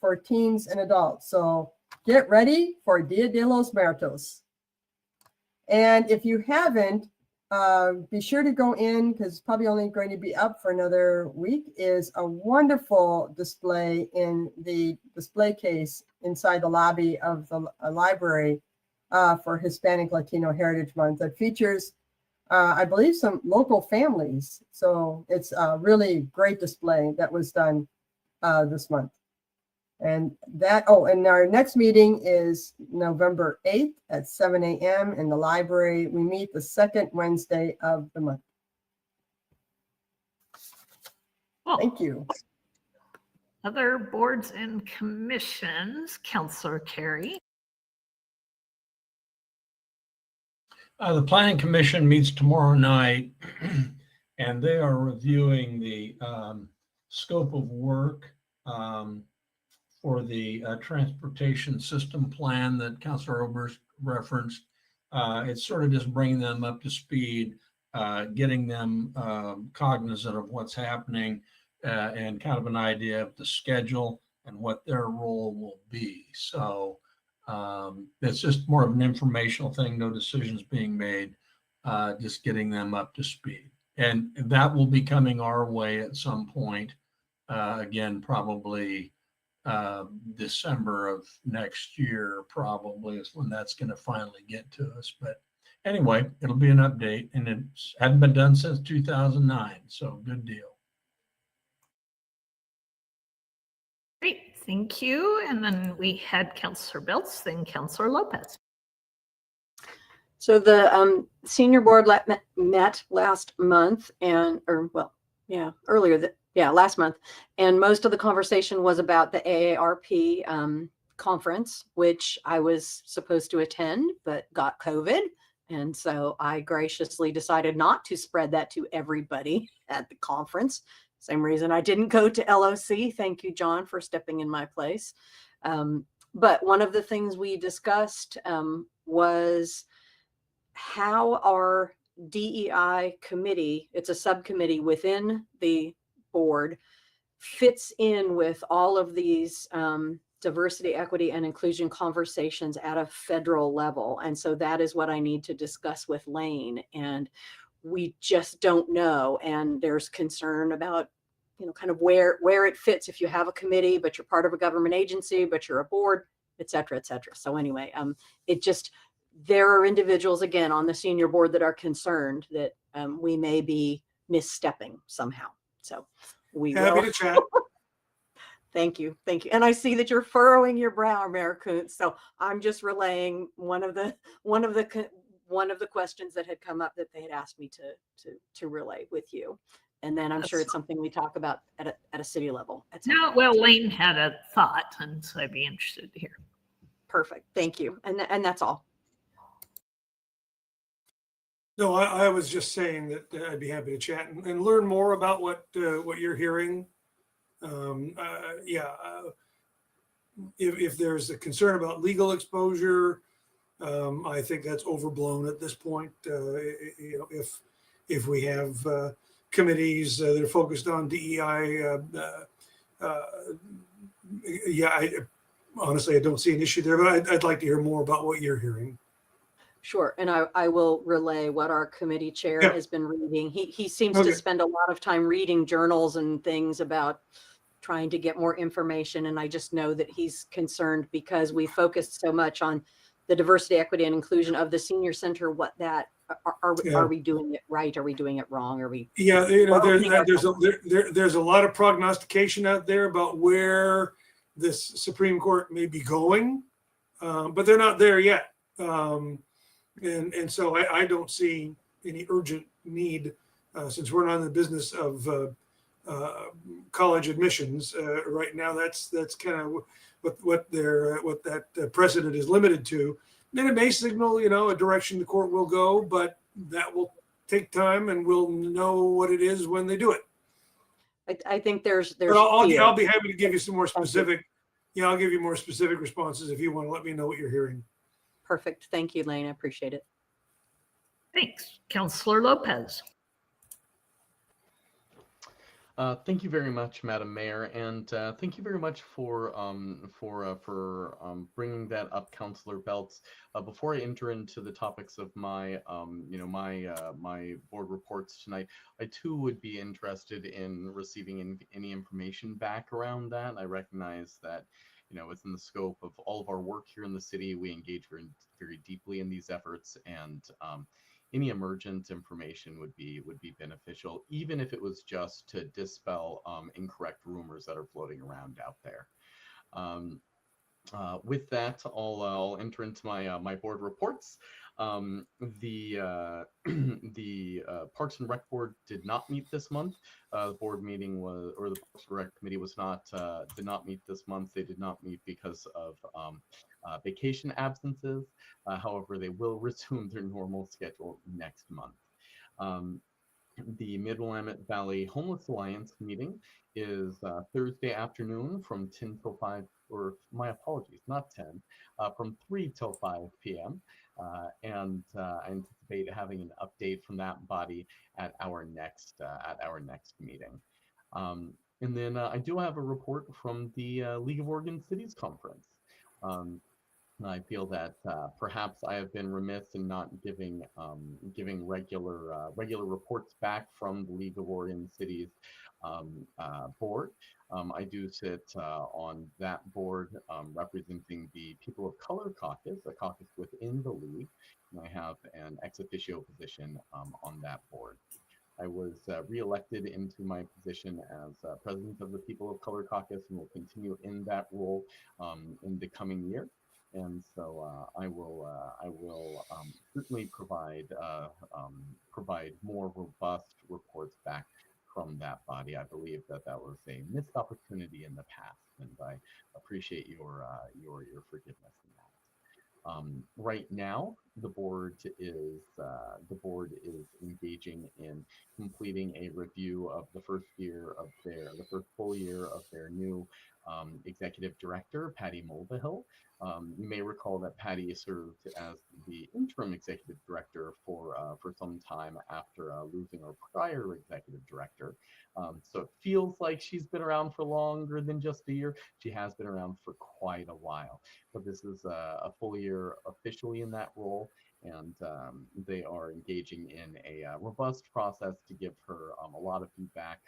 for teens and adults. So get ready for Dia de los Muertos. And if you haven't, be sure to go in, because it's probably only going to be up for another week, is a wonderful display in the display case inside the lobby of the library for Hispanic Latino Heritage Month that features, I believe, some local families. So it's a really great display that was done this month. And and our next meeting is November 8th at 7 a.m. in the library. We meet the second Wednesday of the month. Well, thank you. Other boards and commissions, Counselor Carey. The Planning Commission meets tomorrow night, and they are reviewing the scope of work for the transportation system plan that Councilor Oberst referenced. It's sort of just bringing them up to speed, getting them cognizant of what's happening, and kind of an idea of the schedule and what their role will be. So it's just more of an informational thing, no decisions being made, just getting them up to speed. And that will be coming our way at some point. Again, probably December of next year probably is when that's going to finally get to us. But anyway, it'll be an update, and it hadn't been done since 2009. So good deal. Great, thank you. And then we had Counselor Belts, then Counselor Lopez. So the senior board met last month last month. And most of the conversation was about the AARP conference, which I was supposed to attend, but got COVID. And so I graciously decided not to spread that to everybody at the conference. Same reason I didn't go to LOC. Thank you, John, for stepping in my place. But one of the things we discussed was how our DEI committee, it's a subcommittee within the board, fits in with all of these diversity, equity, and inclusion conversations at a federal level. And so that is what I need to discuss with Lane. And we just don't know. And there's concern about, kind of where it fits if you have a committee, but you're part of a government agency, but you're a board, et cetera, et cetera. So anyway, there are individuals, again, on the senior board that are concerned that we may be misstepping somehow. So we Happy will. to chat. Thank you. Thank you. And I see that you're furrowing your brow, Mayor Kuntz. So I'm just relaying one of the questions that had come up that they had asked me to relay with you. And then I'm sure it's something we talk about at a city level. No, well, Lane had a thought, and so I'd be interested to hear. Perfect. Thank you. And that's all. No, I was just saying that I'd be happy to chat and learn more about what you're hearing. If there's a concern about legal exposure, I think that's overblown at this point. If we have committees that are focused on DEI, honestly, I don't see an issue there, but I'd like to hear more about what you're hearing. Sure. And I will relay what our committee chair has been reading. He seems to spend a lot of time reading journals and things about trying to get more information. And I just know that he's concerned because we focused so much on the diversity, equity, and inclusion of the senior center. Are we doing it right? Are we doing it wrong? Are we? Yeah, there's a lot of prognostication out there about where this Supreme Court may be going, but they're not there yet. And so I don't see any urgent need, since we're not in the business of college admissions right now. That's kind of what that precedent is limited to. Then it may signal, a direction the court will go, but that will take time, and we'll know what it is when they do it. I think there's. But I'll be happy to give you some more specific. I'll give you more specific responses if you want to let me know what you're hearing. Perfect. Thank you, Lane. I appreciate it. Thanks. Councillor Lopez. Thank you very much, Madam Mayor, and thank you very much for bringing that up, Councillor Beltz. Before I enter into the topics of my my board reports tonight, I too would be interested in receiving any information back around that. I recognize that within the scope of all of our work here in the city, we engage very, very deeply in these efforts, and any emergent information would be beneficial, even if it was just to dispel incorrect rumors that are floating around out there. With that, I'll enter into my board reports. The Parks and Rec Board did not meet this month. The board meeting the Parks and Rec Committee did not meet this month. They did not meet because of vacation absences. However, they will resume their normal schedule next month. The Mid-Willamette Valley Homeless Alliance meeting is Thursday afternoon from 10 till 5, or my apologies, not 10, from 3 till 5 p.m. And I anticipate having an update from that body at our next meeting. And then I do have a report from the League of Oregon Cities Conference. I feel that perhaps I have been remiss in not giving regular reports back from the League of Oregon Cities board. I do sit on that board representing the People of Color Caucus, a caucus within the League, and I have an ex officio position on that board. I was reelected into my position as president of the People of Color Caucus and will continue in that role in the coming year. And so I will certainly provide more robust reports back from that body. I believe that was a missed opportunity in the past, and I appreciate your forgiveness in that. Right now, the board is engaging in completing a review of the first full year of their new executive director, Patty Mulvihill. You may recall that Patty served as the interim executive director for some time after losing our prior executive director. So it feels like she's been around for longer than just a year. She has been around for quite a while, but this is a full year officially in that role, and they are engaging in a robust process to give her a lot of feedback.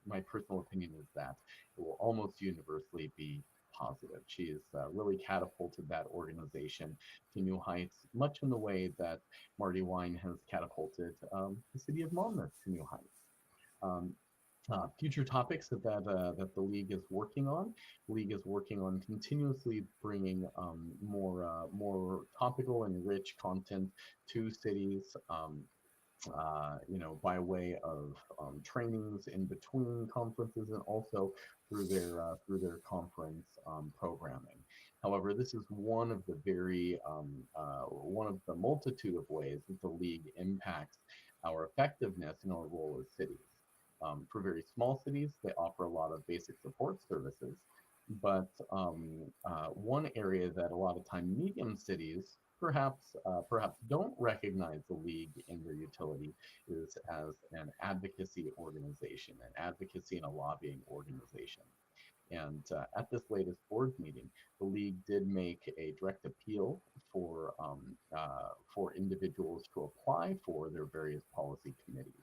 My personal opinion is that it will almost universally be positive. She has really catapulted that organization to new heights, much in the way that Marty Wine has catapulted the city of Monmouth to new heights. Future topics that the league is working on. The league is working on continuously bringing more topical and rich content to cities. By way of trainings in between conferences, and also through their conference programming. However, this is one of the multitude of ways that the league impacts our effectiveness in our role as cities. For very small cities, they offer a lot of basic support services, but one area that a lot of time medium cities perhaps don't recognize the league in their utility is as an advocacy organization, an advocacy and a lobbying organization. And at this latest board meeting, the league did make a direct appeal for individuals to apply for their various policy committees.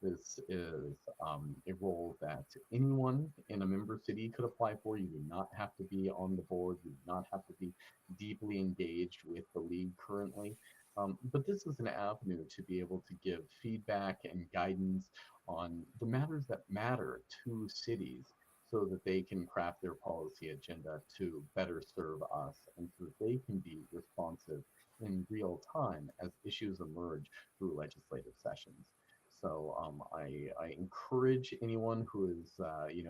This is a role that anyone in a member city could apply for. You do not have to be on the board. You do not have to be deeply engaged with the league currently. But this is an avenue to be able to give feedback and guidance on the matters that matter to cities, so that they can craft their policy agenda to better serve us, and so that they can be responsive in real time as issues emerge through legislative sessions. So I encourage anyone who is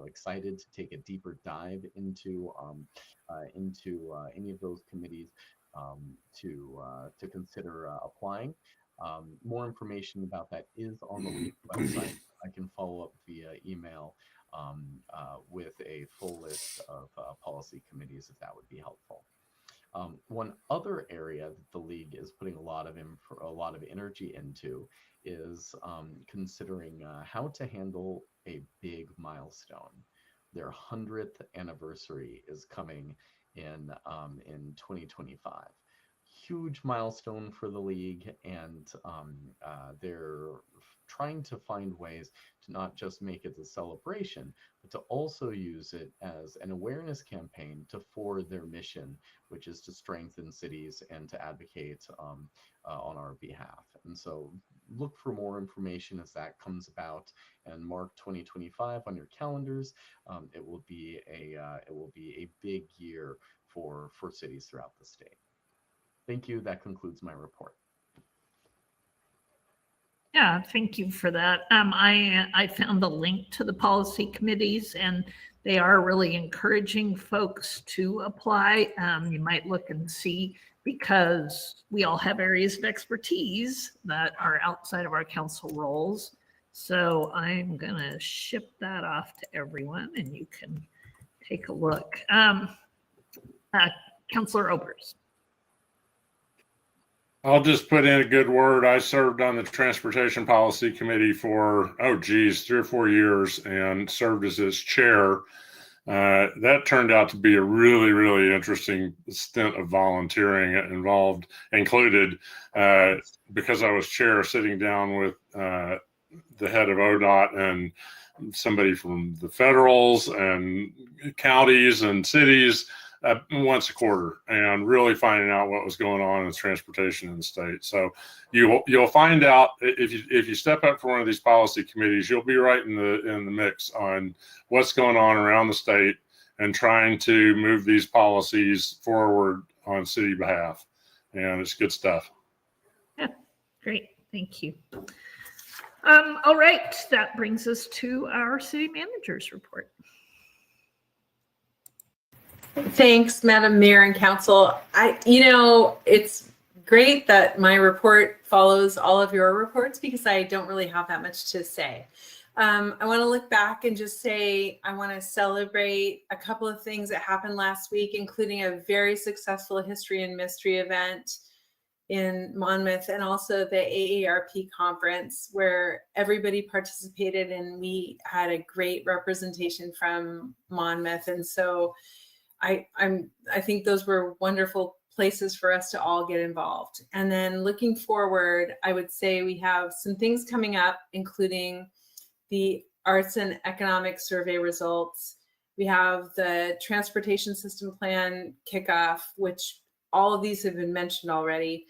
excited to take a deeper dive into any of those committees to consider applying. More information about that is on the league website. I can follow up via email with a full list of policy committees if that would be helpful. One other area that the league is putting a lot of energy into is considering how to handle a big milestone. Their 100th anniversary is coming in 2025. Huge milestone for the league, and they're trying to find ways to not just make it a celebration, but to also use it as an awareness campaign to forward their mission, which is to strengthen cities and to advocate on our behalf. And so look for more information as that comes about, and mark 2025 on your calendars. It will be a big year for cities throughout the state. Thank you. That concludes my report. Yeah, thank you for that. I found a link to the policy committees, and they are really encouraging folks to apply. You might look and see, because we all have areas of expertise that are outside of our council roles. So I'm going to ship that off to everyone, and you can take a look. Councilor Obers. I'll just put in a good word. I served on the Transportation Policy Committee for, 3 or 4 years, and served as its chair. That turned out to be a really, really interesting stint of volunteering included, because I was chair, sitting down with the head of ODOT and somebody from the federals and counties and cities once a quarter, and really finding out what was going on in transportation in the state. So you'll find out if you step up for one of these policy committees, you'll be right in the mix on what's going on around the state and trying to move these policies forward on city behalf. And it's good stuff. Yeah, great. Thank you. All right, that brings us to our city manager's report. Thanks, Madam Mayor and Council. It's great that my report follows all of your reports, because I don't really have that much to say. I want to look back and just say I want to celebrate a couple of things that happened last week, including a very successful History and Mystery event. in Monmouth, and also the AARP conference where everybody participated and we had a great representation from Monmouth. And so I think those were wonderful places for us to all get involved. And then looking forward, I would say we have some things coming up, including the Arts and Economic Survey results. We have the Transportation System Plan kickoff, which all of these have been mentioned already.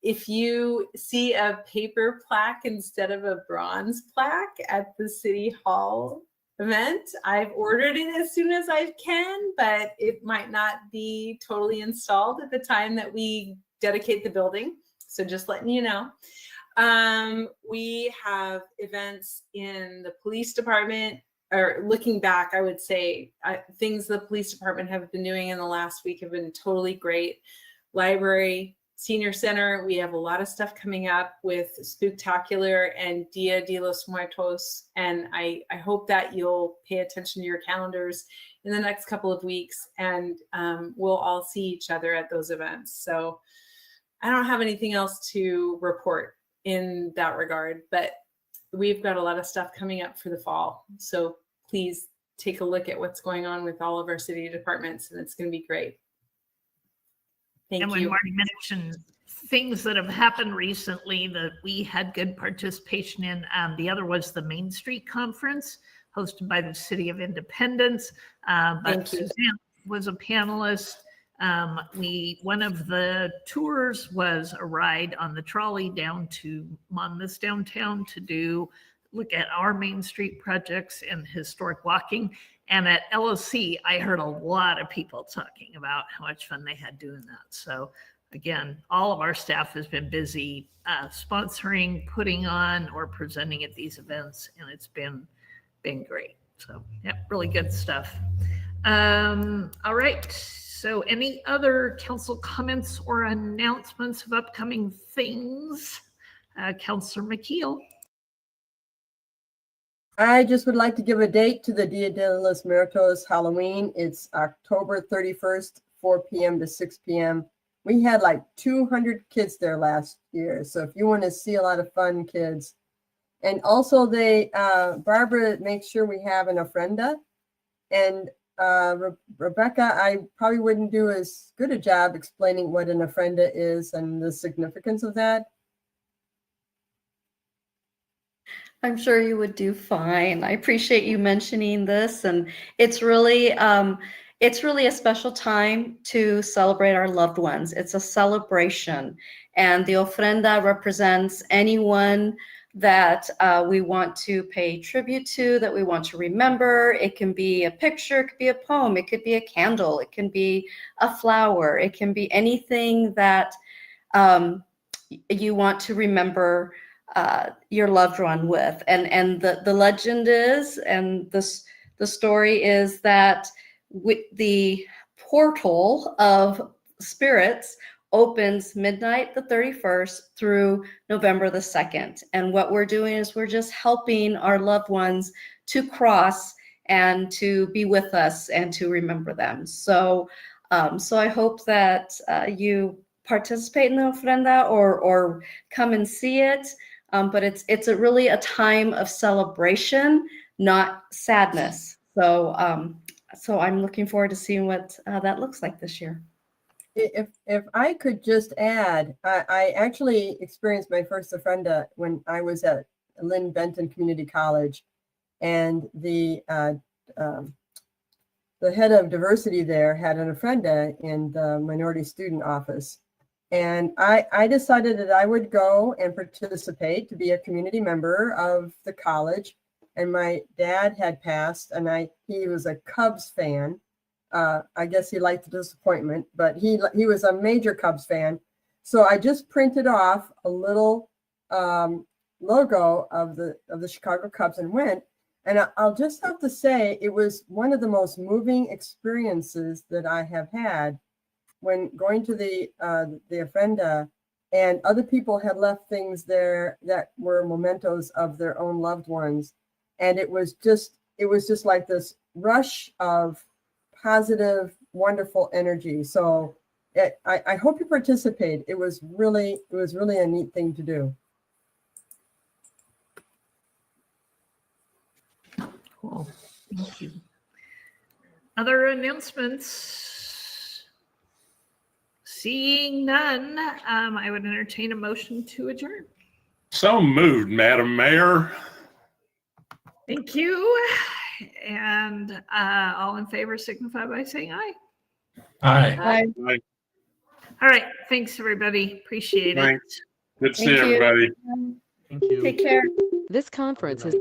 If you see a paper plaque instead of a bronze plaque at the City Hall event, I've ordered it as soon as I can, but it might not be totally installed at the time that we dedicate the building. So just letting you know. We have events in the police department, or looking back, I would say things the police department have been doing in the last week have been totally great. Library, Senior Center, we have a lot of stuff coming up with Spooktacular and Dia de los Muertos. And I hope that you'll pay attention to your calendars in the next couple of weeks, and we'll all see each other at those events. So I don't have anything else to report in that regard, but we've got a lot of stuff coming up for the fall. So please take a look at what's going on with all of our city departments, and it's going to be great. Thank and when you. Marty mentioned things that have happened recently that we had good participation in, the other was the Main Street Conference hosted by the City of Independence. But Thank you. Suzanne was a panelist. One of the tours was a ride on the trolley down to Monmouth downtown to look at our Main Street projects and historic walking. And at LSC, I heard a lot of people talking about how much fun they had doing that. So again, all of our staff has been busy sponsoring, putting on, or presenting at these events, and it's been great. So yeah, really good stuff. All right. So any other council comments or announcements of upcoming things? Councilor McKeel. I just would like to give a date to the Dia de los Muertos Halloween. It's October 31st, 4 p.m. to 6 p.m. We had like 200 kids there last year. So if you want to see a lot of fun kids. And also Barbara makes sure we have an ofrenda. And Rebecca, I probably wouldn't do as good a job explaining what an ofrenda is and the significance of that. I'm sure you would do fine. I appreciate you mentioning this, and it's really a special time to celebrate our loved ones. It's a celebration, and the ofrenda represents anyone that we want to pay tribute to, that we want to remember. It can be a picture, it could be a poem, it could be a candle, it can be a flower, it can be anything that you want to remember your loved one with. And the legend is, and the story is that the portal of spirits opens midnight the 31st through November the 2nd. And what we're doing is we're just helping our loved ones to cross and to be with us and to remember them. So I hope that you participate in the ofrenda or come and see it. But it's really a time of celebration, not sadness. So I'm looking forward to seeing what that looks like this year. If I could just add, I actually experienced my first ofrenda when I was at Lynn Benton Community College, and the head of diversity there had an ofrenda in the minority student office. And I decided that I would go and participate to be a community member of the college. And my dad had passed, and he was a Cubs fan. I guess he liked the disappointment, but he was a major Cubs fan. So I just printed off a little logo of the Chicago Cubs and went. And I'll just have to say, it was one of the most moving experiences that I have had when going to the ofrenda, and other people had left things there that were mementos of their own loved ones. And it was just like this rush of positive, wonderful energy. So I hope you participate. It was really a neat thing to do. Cool. Thank you. Other announcements? Seeing none, I would entertain a motion to adjourn. So moved, Madam Mayor. Thank you. And all in favor signify by saying aye. Aye. All right. Thanks, everybody. Appreciate it. Thanks. Good to see Thank you. everybody. Thank you. Take care. This conference has